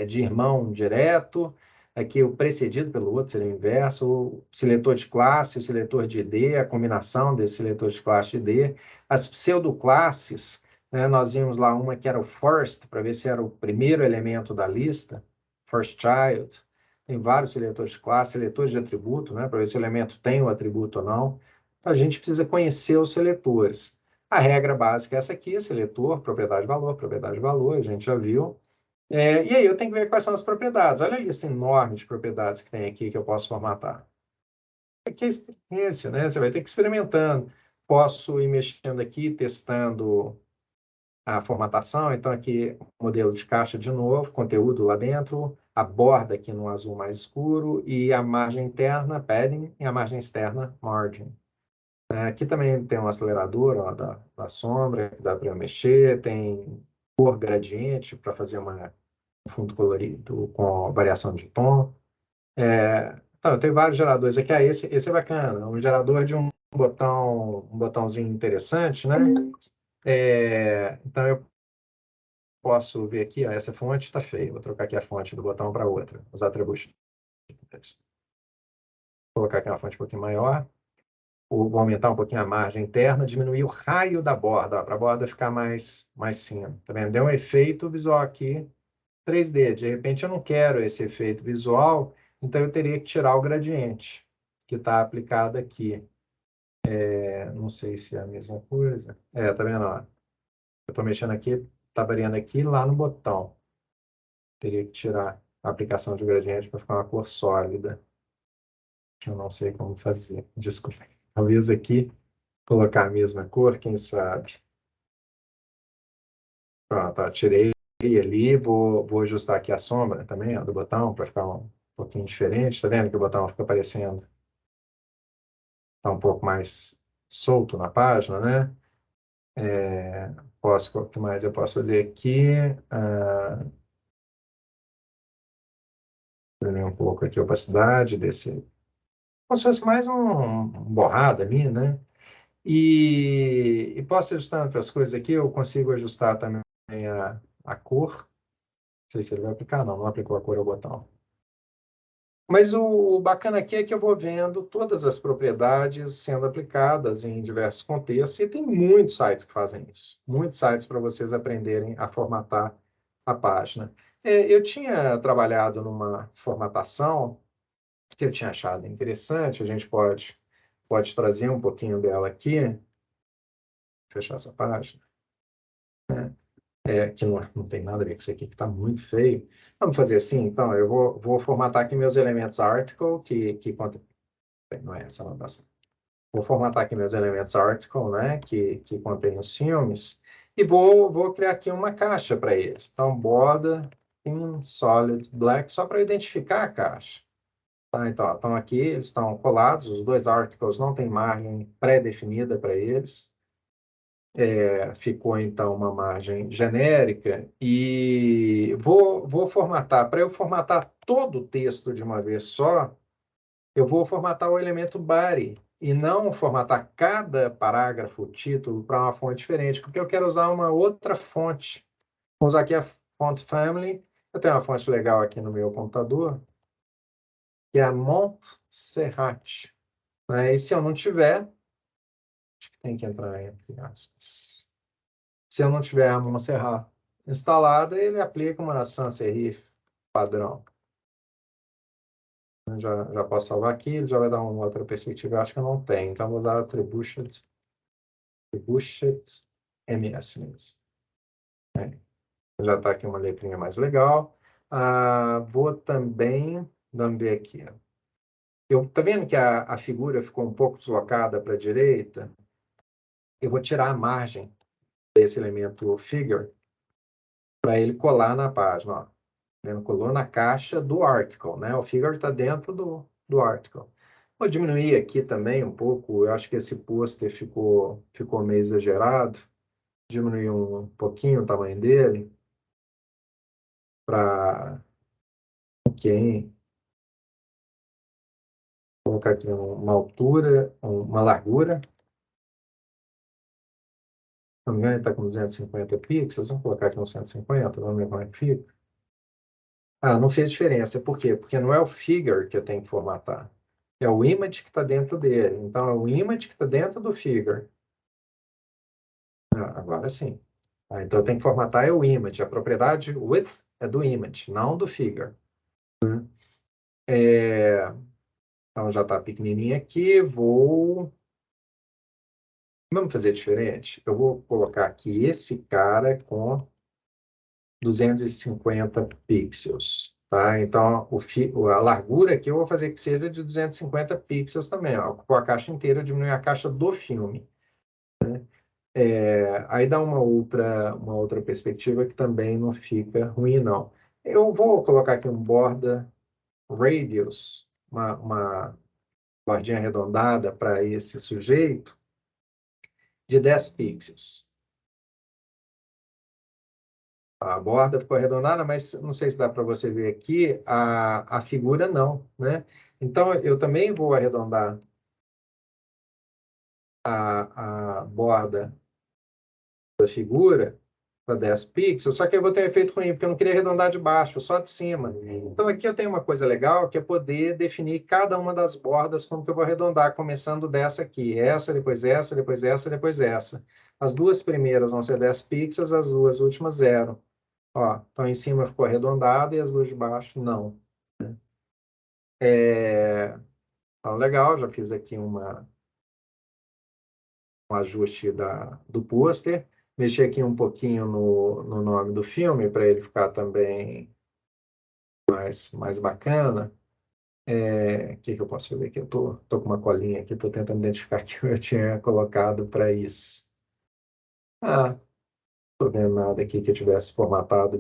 de irmão direto, aqui o precedido pelo outro seria o inverso, o seletor de classe, o seletor de ID, a combinação desse seletor de classe e ID, as pseudoclasses, né, nós vimos lá uma que era o first, para ver se era o primeiro elemento da lista, first child, tem vários seletores de classe, seletores de atributo, né, para ver se o elemento tem o atributo ou não. A gente precisa conhecer os seletores. A regra básica é essa aqui, seletor, propriedade valor, a gente já viu. E aí eu tenho que ver quais são as propriedades. Olha a lista enorme de propriedades que tem aqui que eu posso formatar. Aqui é experiência, né? Você vai ter que ir experimentando. Posso ir mexendo aqui, testando a formatação. Então, aqui, modelo de caixa de novo, conteúdo lá dentro, a borda aqui no azul mais escuro e a margem interna, padding, e a margem externa, margin. Aqui também tem um acelerador ó, da sombra, que dá para eu mexer, tem cor gradiente para fazer um fundo colorido com variação de tom. Então, eu tenho vários geradores aqui. Esse é bacana, um gerador de um botãozinho interessante, né? Então, eu posso ver aqui, ó, essa fonte está feia. Vou trocar aqui a fonte do botão para outra, os atributos. Vou colocar aqui uma fonte um pouquinho maior. Vou aumentar um pouquinho a margem interna, diminuir o raio da borda, para a borda ficar mais fina. Tá vendo? Deu um efeito visual aqui, 3D. De repente eu não quero esse efeito visual, então eu teria que tirar o gradiente que está aplicado aqui. Não sei se é a mesma coisa. Tá vendo? Ó? Eu estou mexendo aqui, está variando aqui lá no botão. Teria que tirar a aplicação de gradiente para ficar uma cor sólida. Eu não sei como fazer. Desculpa. Talvez aqui colocar a mesma cor, quem sabe. Pronto, ó, tirei ali, vou ajustar aqui a sombra também, ó, do botão, para ficar um pouquinho diferente. Tá vendo que o botão fica aparecendo? Tá um pouco mais solto na página, né? O que mais eu posso fazer aqui? Diminuir um pouco aqui a opacidade desse. Como se fosse mais um borrado ali, né? E posso ajustar outras coisas aqui, eu consigo ajustar também a cor. Não sei se ele vai aplicar, não aplicou a cor ao botão. Mas o bacana aqui é que eu vou vendo todas as propriedades sendo aplicadas em diversos contextos, e tem muitos sites que fazem isso. Muitos sites para vocês aprenderem a formatar a página. Eu tinha trabalhado numa formatação que eu tinha achado interessante, a gente pode trazer um pouquinho dela aqui, fechar essa página, que não tem nada a ver com isso aqui, que está muito feio. Vamos fazer assim, então, eu vou formatar aqui meus elementos article, que não é essa anotação. Vou formatar aqui meus elementos article, né, que contém os filmes, e vou criar aqui uma caixa para eles. Então, border in solid black, só para identificar a caixa. Tá, então, estão aqui, eles estão colados, os dois articles não tem margem pré-definida para eles. Ficou, então, uma margem genérica, e vou formatar. Para eu formatar todo o texto de uma vez só, eu vou formatar o elemento body e não formatar cada parágrafo, título, para uma fonte diferente, porque eu quero usar uma outra fonte. Vou usar aqui a font family. Eu tenho uma fonte legal aqui no meu computador, que é a Montserrat. E se eu não tiver, acho que tem que entrar entre aspas. Se eu não tiver a Montserrat instalada, ele aplica uma sans serif padrão. Já posso salvar aqui, ele já vai dar uma outra perspectiva, eu acho que eu não tenho. Então, vou usar attributed MS mesmo. Já está aqui uma letrinha mais legal. Vou também, vamos ver aqui. Tá vendo que a figura ficou um pouco deslocada para a direita? Eu vou tirar a margem desse elemento figure para ele colar na página. Ó. Colou na caixa do article, né? O figure está dentro do article. Vou diminuir aqui também um pouco. Eu acho que esse pôster ficou meio exagerado. Diminuir um pouquinho o tamanho dele. para... Ok. Vou colocar aqui uma altura, uma largura. Se não me engano, ele está com 250 pixels. Vamos colocar aqui uns 150, vamos ver como é que fica. Ah, não fez diferença. Por quê? Porque não é o figure que eu tenho que formatar. É o image que está dentro dele. Então, é o image que está dentro do figure. Ah, agora sim. Ah, então, eu tenho que formatar é o image. A propriedade width é do image, não do figure. Então, já está pequenininho aqui. Vamos fazer diferente? Eu vou colocar aqui esse cara com 250 pixels. Tá? Então, a largura aqui eu vou fazer que seja de 250 pixels também. Ó. Com a caixa inteira, diminuir a caixa do filme. Aí dá uma outra perspectiva que também não fica ruim, não. Eu vou colocar aqui um borda radius, uma bordinha arredondada para esse sujeito, de 10 pixels. A borda ficou arredondada, mas não sei se dá para você ver aqui, a figura não, né? Então, eu também vou arredondar a borda da figura para 10 pixels, só que eu vou ter um efeito ruim, porque eu não queria arredondar de baixo, só de cima. Então, aqui eu tenho uma coisa legal, que é poder definir cada uma das bordas, como que eu vou arredondar, começando dessa aqui. Essa, depois essa, depois essa, depois essa. As duas primeiras vão ser 10 pixels, as duas últimas, 0. Ó, então, em cima ficou arredondado e as duas de baixo, não. Então, legal, já fiz aqui um ajuste do pôster. Mexi aqui um pouquinho no nome do filme, para ele ficar também mais bacana. O que eu posso fazer aqui? Eu tô com uma colinha aqui, estou tentando identificar que eu tinha colocado para isso. Ah, estou vendo nada aqui que eu tivesse formatado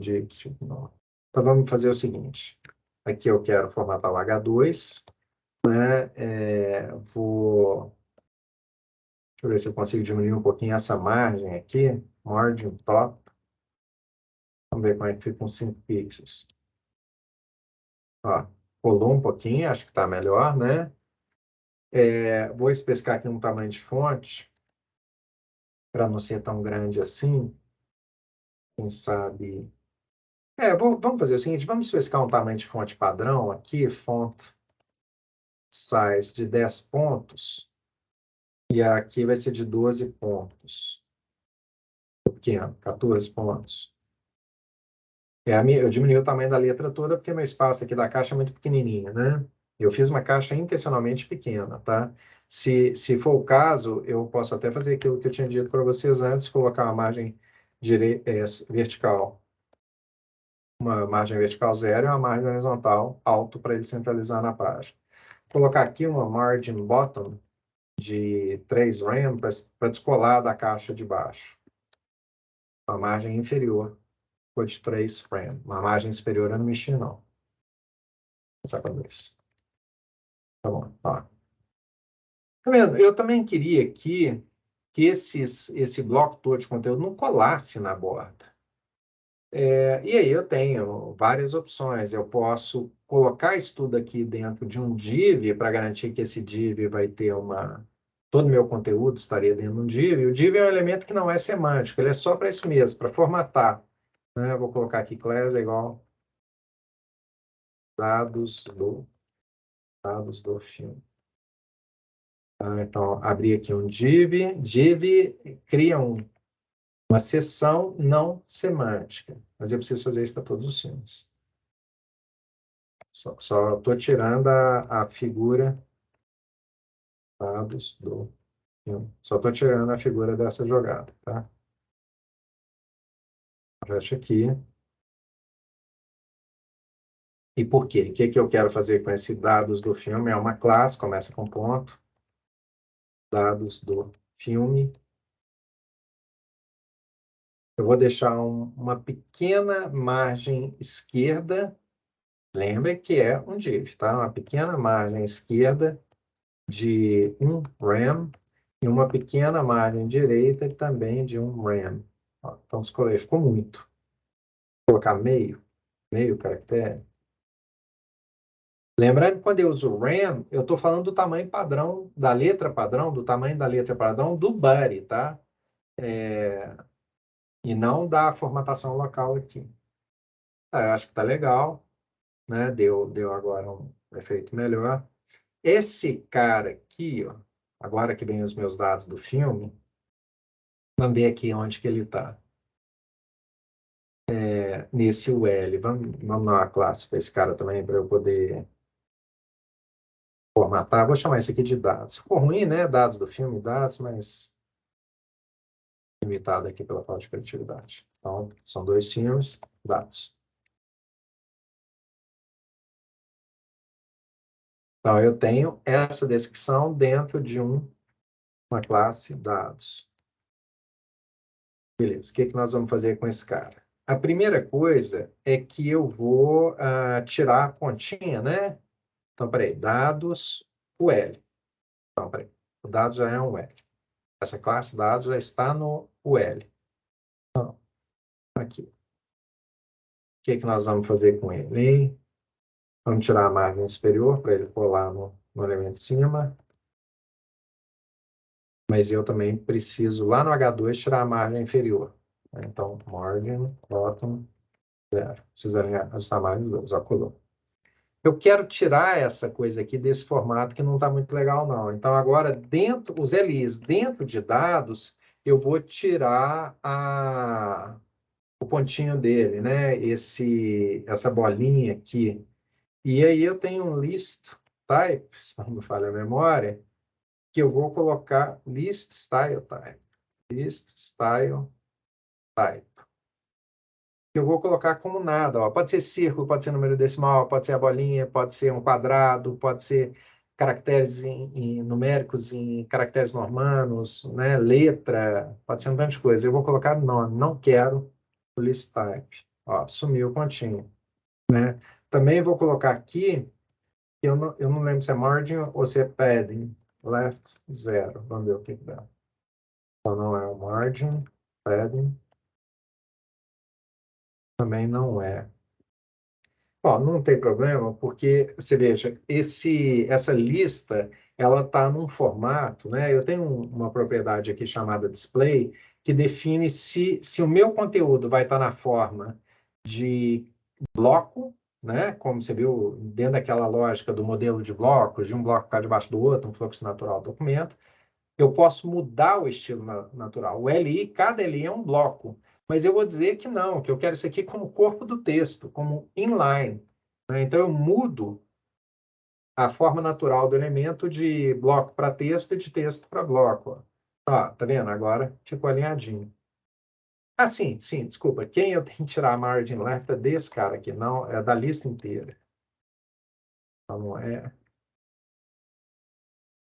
não. Então, vamos fazer o seguinte. Aqui eu quero formatar o H2, né? Deixa eu ver se eu consigo diminuir um pouquinho essa margem aqui. Margin top. Vamos ver como é que fica com 5 pixels. Ó, rolou um pouquinho, acho que está melhor, né? Vou especificar aqui um tamanho de fonte, para não ser tão grande assim. Quem sabe... vamos fazer o seguinte, vamos especificar um tamanho de fonte padrão aqui, font size de 10 pontos, e aqui vai ser de 12 pontos. Pequeno, 14 pontos. Eu diminui o tamanho da letra toda porque meu espaço aqui da caixa é muito pequenininho, né? Eu fiz uma caixa intencionalmente pequena, tá? Se for o caso, eu posso até fazer aquilo que eu tinha dito para vocês antes, colocar uma margem vertical. Uma margem vertical 0 e uma margem horizontal alto para ele centralizar na página. Colocar aqui uma margin bottom de 3 rem para descolar da caixa de baixo. Uma margem inferior foi de 3 rem. Uma margem superior eu não mexi, não. Essa cabeça. Tá bom. Ó. Tá vendo? Eu também queria que esse bloco todo de conteúdo não colasse na borda. E aí eu tenho várias opções. Eu posso colocar isso tudo aqui dentro de um div para garantir que esse div vai ter todo o meu conteúdo estaria dentro de um div. E o div é um elemento que não é semântico, ele é só para isso mesmo, para formatar. Né? Eu vou colocar aqui class é igual dados do filme. Então, abrir aqui um div. Div cria uma seção não semântica. Mas eu preciso fazer isso para todos os filmes. Só estou tirando a figura dados do filme. Só estou tirando a figura dessa jogada, tá? Fecha aqui. E por quê? O que eu quero fazer com esse dados do filme? É uma classe, começa com ponto. Dados do filme. Eu vou deixar uma pequena margem esquerda. Lembre que é um div, tá? Uma pequena margem esquerda de 1 rem e uma pequena margem direita também de 1 rem. Ó, então, escolher ficou muito. Vou colocar meio. meio caractere. Lembrando que quando eu uso RAM, eu estou falando do tamanho padrão da letra padrão, do tamanho da letra padrão do body, tá? E não da formatação local aqui. Tá, eu acho que tá legal, né? Deu agora um efeito melhor. Esse cara aqui, ó, agora que vem os meus dados do filme, vamos ver aqui onde que ele está. Nesse UL. Vamos dar uma classe para esse cara também, para eu poder formatar. Vou chamar isso aqui de dados. Ficou ruim, né? Dados do filme, dados, mas limitado aqui pela falta de criatividade. Então, são dois filmes, dados. Então, eu tenho essa descrição dentro de uma classe dados. Beleza, o que que nós vamos fazer com esse cara? A primeira coisa é que eu vou tirar a pontinha, né? Então, peraí, dados UL. Então, peraí, o dado já é um UL. Essa classe dados já está no UL. Então, aqui. O que que nós vamos fazer com ele? Vamos tirar a margem superior para ele colar no elemento de cima. Mas eu também preciso, lá no H2, tirar a margem inferior. Então, margin, bottom, 0. Preciso ajustar a margem 2, ó, colou. Eu quero tirar essa coisa aqui desse formato que não está muito legal, não. Então, agora, os LIs dentro de dados, eu vou tirar o pontinho dele, né? Essa bolinha aqui. E aí eu tenho um list type, se não me falha a memória, que eu vou colocar list style type. List style type. Eu vou colocar como nada. Ó. Pode ser círculo, pode ser número decimal, pode ser a bolinha, pode ser um quadrado, pode ser caracteres numéricos em caracteres normanos, né? Letra, pode ser um tanto de coisa. Eu vou colocar nome, não quero o list type. Ó, sumiu o pontinho. Né? Também vou colocar aqui, eu não lembro se é margin ou se é padding, left 0. Vamos ver o que dá. Então, não é o margin, padding, também não é. Ó, não tem problema, porque você veja, essa lista ela está num formato, né? Eu tenho uma propriedade aqui chamada display que define se o meu conteúdo vai estar na forma de bloco, né? Como você viu dentro daquela lógica do modelo de blocos, de um bloco ficar debaixo do outro, um fluxo natural do documento. Eu posso mudar o estilo natural. O LI, cada LI é um bloco. Mas eu vou dizer que não, que eu quero isso aqui como corpo do texto, como inline. Né? Então, eu mudo a forma natural do elemento de bloco para texto e de texto para bloco. Ó, tá vendo? Agora ficou alinhadinho. Ah, sim, desculpa. Quem eu tenho que tirar a margin left é desse cara aqui, não, é da lista inteira. Então, não é.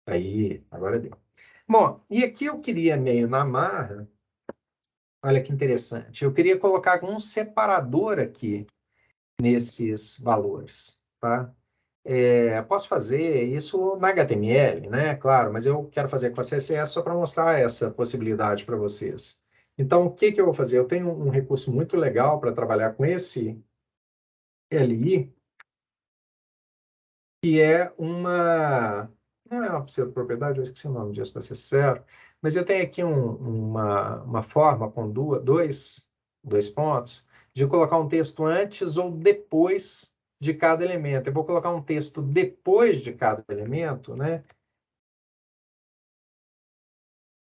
Aí, agora deu. Bom, e aqui eu queria meio na marra. Olha que interessante. Eu queria colocar um separador aqui nesses valores, tá? Posso fazer isso na HTML, né? Claro, mas eu quero fazer com a CSS só para mostrar essa possibilidade para vocês. Então, o que que eu vou fazer? Eu tenho um recurso muito legal para trabalhar com esse LI, que é não é uma pseudopropriedade, eu esqueci o nome disso para ser sincero, mas eu tenho aqui uma forma com dois pontos de colocar um texto antes ou depois de cada elemento. Eu vou colocar um texto depois de cada elemento, né?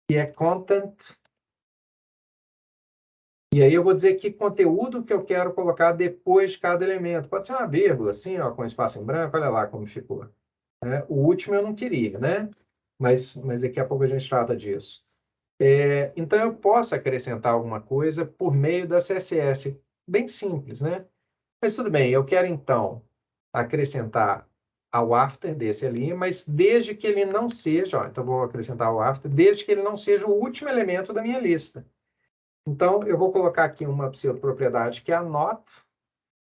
Que é content. E aí eu vou dizer que conteúdo que eu quero colocar depois de cada elemento. Pode ser uma vírgula, assim, ó, com espaço em branco, olha lá como ficou. Né? O último eu não queria, né? Mas daqui a pouco a gente trata disso. Então, eu posso acrescentar alguma coisa por meio da CSS. Bem simples, né? Mas tudo bem, eu quero, então, acrescentar ao after desse ali, mas desde que ele não seja, ó, então vou acrescentar o after, desde que ele não seja o último elemento da minha lista. Então, eu vou colocar aqui uma pseudopropriedade que é a not,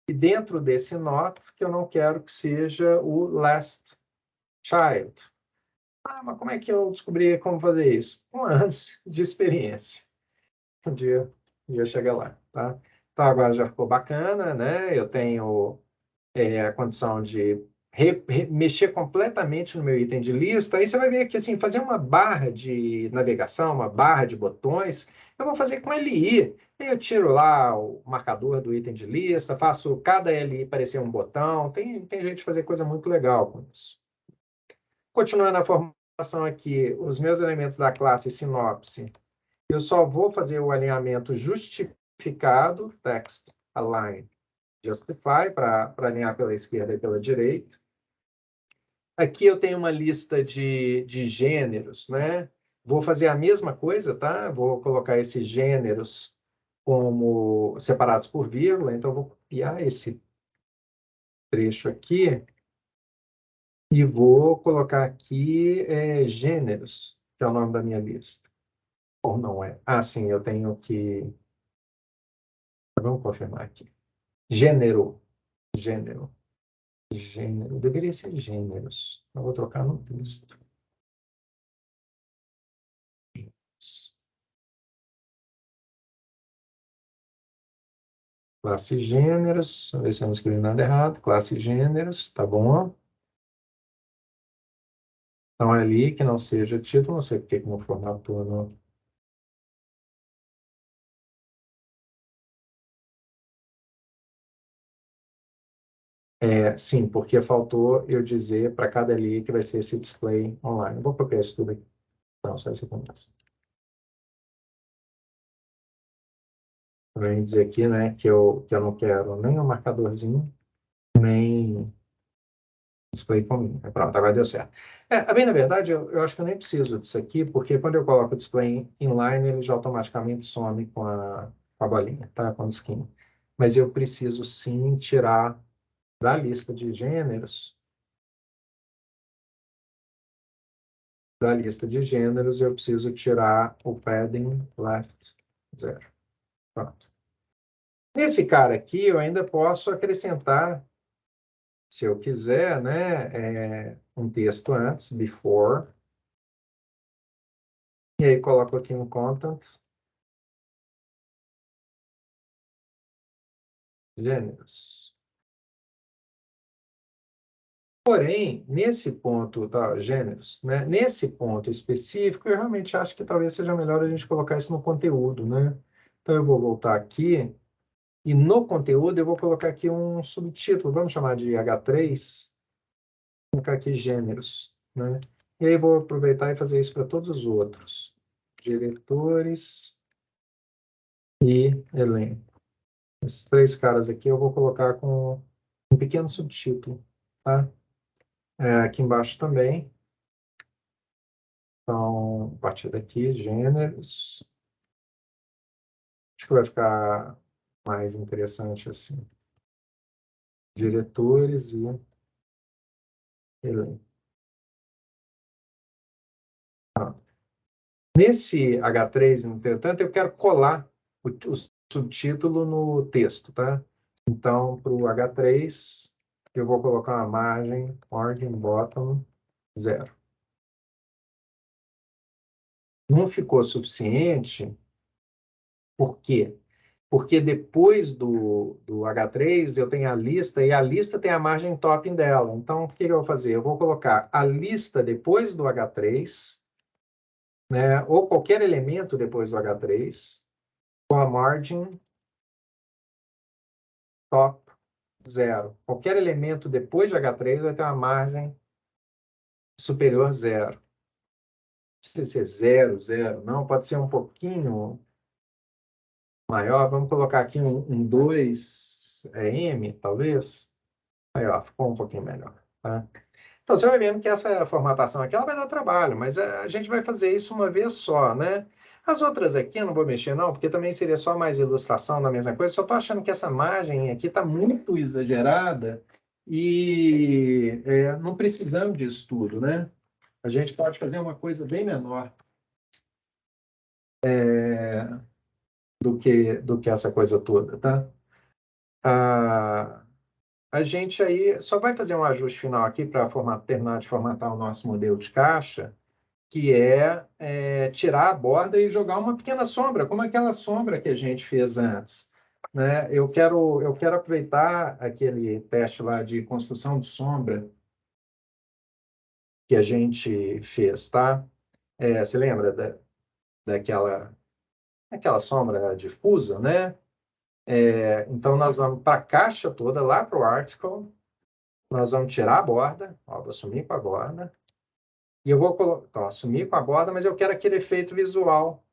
e dentro desse not, que eu não quero que seja o last child. Ah, mas como é que eu descobri como fazer isso? Com anos de experiência. Um dia chega lá, tá? Então, agora já ficou bacana, né? Eu tenho a condição de mexer completamente no meu item de lista. Aí você vai ver que, assim, fazer uma barra de navegação, uma barra de botões, eu vou fazer com LI. Aí eu tiro lá o marcador do item de lista, faço cada LI parecer um botão. Tem jeito de fazer coisa muito legal com isso. Continuando a formatação aqui, os meus elementos da classe sinopse, eu só vou fazer o alinhamento justificado, text align justify, para alinhar pela esquerda e pela direita. Aqui eu tenho uma lista de gêneros, né? Vou fazer a mesma coisa, tá? Vou colocar esses gêneros como separados por vírgula, então eu vou copiar esse trecho aqui e vou colocar aqui gêneros, que é o nome da minha lista. Ou não é? Ah, sim, eu tenho que... Vamos confirmar aqui. Gênero. Gênero. Gênero. Deveria ser gêneros. Eu vou trocar no texto. Classe gêneros. Vamos ver se eu não escrevi nada errado. Classe gêneros, tá bom. Então, é ali que não seja título, não sei porque que não formatou no... sim, porque faltou eu dizer para cada ali que vai ser esse display online. Vou copiar isso tudo aqui. Não, só esse aqui mesmo. Vem dizer aqui, né, que eu não quero nem um marcadorzinho, nem display comigo. Pronto, agora deu certo. Bem, na verdade, eu acho que eu nem preciso disso aqui, porque quando eu coloco o display inline, ele já automaticamente some com a bolinha, tá? Com o skin. Mas eu preciso sim tirar da lista de gêneros, eu preciso tirar o padding left 0. Pronto. Nesse cara aqui, eu ainda posso acrescentar, se eu quiser, né, um texto antes, before, e aí coloco aqui um content, gêneros. Porém, nesse ponto, tá, gêneros, né? Nesse ponto específico, eu realmente acho que talvez seja melhor a gente colocar isso no conteúdo, né? Então, eu vou voltar aqui e no conteúdo eu vou colocar aqui um subtítulo, vamos chamar de H3, vou colocar aqui gêneros, né? E aí vou aproveitar e fazer isso para todos os outros. Diretores e elenco. Esses três caras aqui eu vou colocar com um pequeno subtítulo, tá? Aqui embaixo também. Então, a partir daqui, gêneros. Acho que vai ficar mais interessante assim. Diretores e elenco. Nesse H3, entretanto, eu quero colar o subtítulo no texto, tá? Então, para o H3, eu vou colocar uma margem bottom 0. Não ficou suficiente, por quê? Porque depois do H3 eu tenho a lista e a lista tem a margem topping dela. Então, o que eu vou fazer? Eu vou colocar a lista depois do H3, né, ou qualquer elemento depois do H3, com a margem top 0. Qualquer elemento depois de H3 vai ter uma margem superior a 0. Não precisa ser 0, 0, não. Pode ser um pouquinho maior. Vamos colocar aqui um 2 M, talvez. Aí, ó, ficou um pouquinho melhor. Tá? Então, você vai vendo que essa formatação aqui ela vai dar trabalho, mas a gente vai fazer isso uma vez só, né? As outras aqui eu não vou mexer, não, porque também seria só mais ilustração da mesma coisa. Só estou achando que essa margem aqui está muito exagerada e não precisamos disso tudo, né? A gente pode fazer uma coisa bem menor do que essa coisa toda, tá? A gente aí só vai fazer um ajuste final aqui para terminar de formatar o nosso modelo de caixa, que é tirar a borda e jogar uma pequena sombra, como aquela sombra que a gente fez antes. né? Eu quero aproveitar aquele teste lá de construção de sombra que a gente fez, tá? Você lembra daquela sombra difusa, né? Então, nós vamos para a caixa toda, lá para o article, nós vamos tirar a borda, ó, vou sumir com a borda, e eu vou colocar, então, assumir com a borda, mas eu quero aquele efeito visual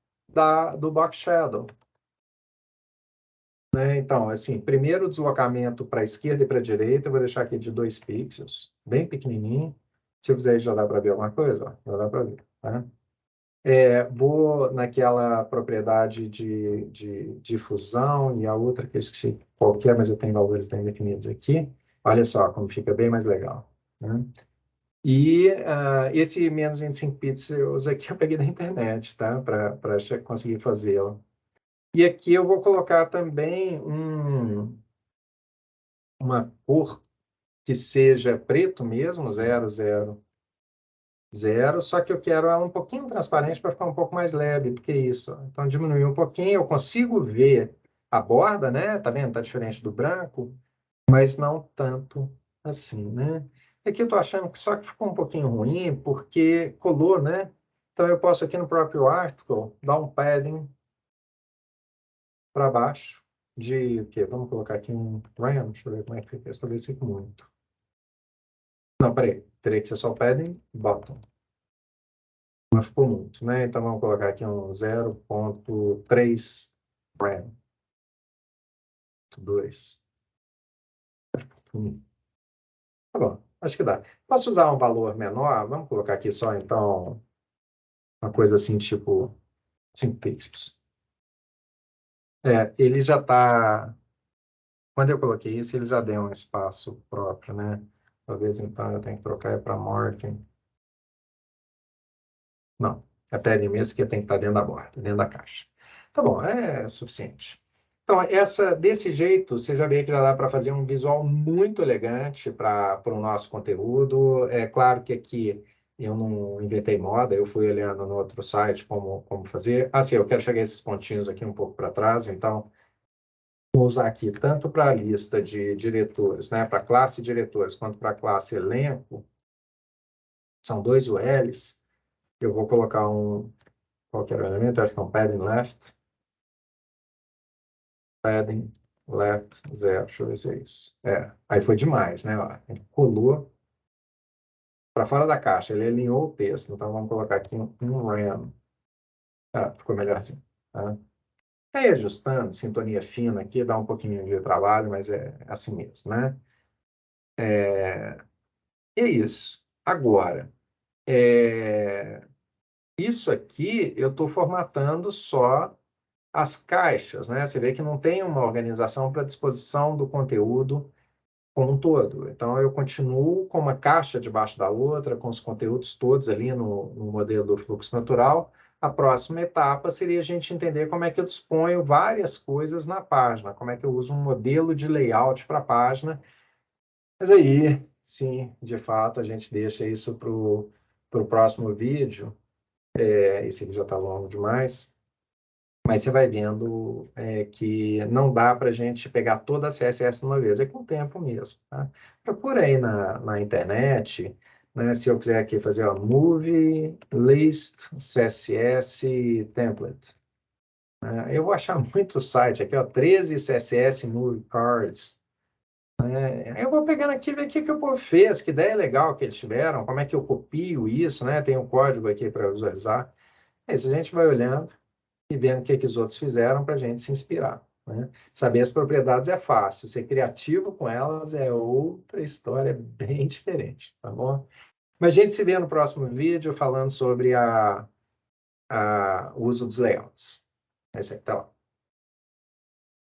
do box shadow. Né? Então, assim, primeiro deslocamento para a esquerda e para a direita, eu vou deixar aqui de 2 pixels, bem pequenininho. Se eu fizer isso, já dá para ver alguma coisa? Ó, já dá para ver. Tá? Vou naquela propriedade de difusão e a outra que eu esqueci qual que é, mas eu tenho valores bem definidos aqui. Olha só como fica bem mais legal. Né? E esse menos 25 pixels aqui eu peguei da internet, tá? Para conseguir fazê-lo. E aqui eu vou colocar também uma cor que seja preto mesmo, 000, só que eu quero ela um pouquinho transparente para ficar um pouco mais leve do que isso. Então, diminuir um pouquinho, eu consigo ver a borda, né? Tá vendo? Tá diferente do branco, mas não tanto assim, né? Aqui eu tô achando que só que ficou um pouquinho ruim, porque colou, né? Então, eu posso aqui no próprio article dar um padding para baixo de o quê? Vamos colocar aqui um random, deixa eu ver como é que fica isso, talvez fique muito. Não, peraí, teria que ser só padding bottom. Mas ficou muito, né? Então vamos colocar aqui um 0.3 random. 2. Tá bom, acho que dá. Posso usar um valor menor? Vamos colocar aqui só, então, uma coisa assim, tipo 5 pixels. Ele já está... Quando eu coloquei isso, ele já deu um espaço próprio, né? Talvez, então, eu tenha que trocar para margin. Não, é padding mesmo, que tem que estar dentro da borda, dentro da caixa. Tá bom, é suficiente. Então, desse jeito, você já vê que já dá para fazer um visual muito elegante para o nosso conteúdo. É claro que aqui eu não inventei moda, eu fui olhando no outro site como fazer. Assim, eu quero chegar a esses pontinhos aqui um pouco para trás, então vou usar aqui tanto para a lista de diretores, né, para a classe diretores, quanto para a classe elenco, são 2 ULs. Eu vou colocar qual que era o elemento? Acho que é um padding left. Padding left 0. Deixa eu ver se é isso. Aí foi demais, né? Ó, ele colou para fora da caixa, ele alinhou o texto. Então vamos colocar aqui um random. Ficou melhor assim. Tá? Aí ajustando, sintonia fina aqui, dá um pouquinho de trabalho, mas é assim mesmo, né? É isso. Agora, isso aqui eu estou formatando só as caixas, né? Você vê que não tem uma organização para disposição do conteúdo como um todo. Então, eu continuo com uma caixa debaixo da outra, com os conteúdos todos ali no modelo do fluxo natural. A próxima etapa seria a gente entender como é que eu disponho várias coisas na página, como é que eu uso um modelo de layout para a página. Mas aí, sim, de fato, a gente deixa isso para o próximo vídeo. Esse aqui já está longo demais. Mas você vai vendo que não dá para a gente pegar toda a CSS de uma vez, é com o tempo mesmo. Tá? Procura aí na internet, né, se eu quiser aqui fazer ó, Movie List CSS Template. Eu vou achar muito site aqui, ó, 13 CSS Movie Cards. Eu vou pegando aqui e ver o que o povo fez, que ideia legal que eles tiveram, como é que eu copio isso, né? Tem um código aqui para visualizar. Isso a gente vai olhando e vendo o que os outros fizeram para a gente se inspirar. Né? Saber as propriedades é fácil, ser criativo com elas é outra história bem diferente, tá bom? Mas a gente se vê no próximo vídeo falando sobre o uso dos layouts. É isso aí, até lá.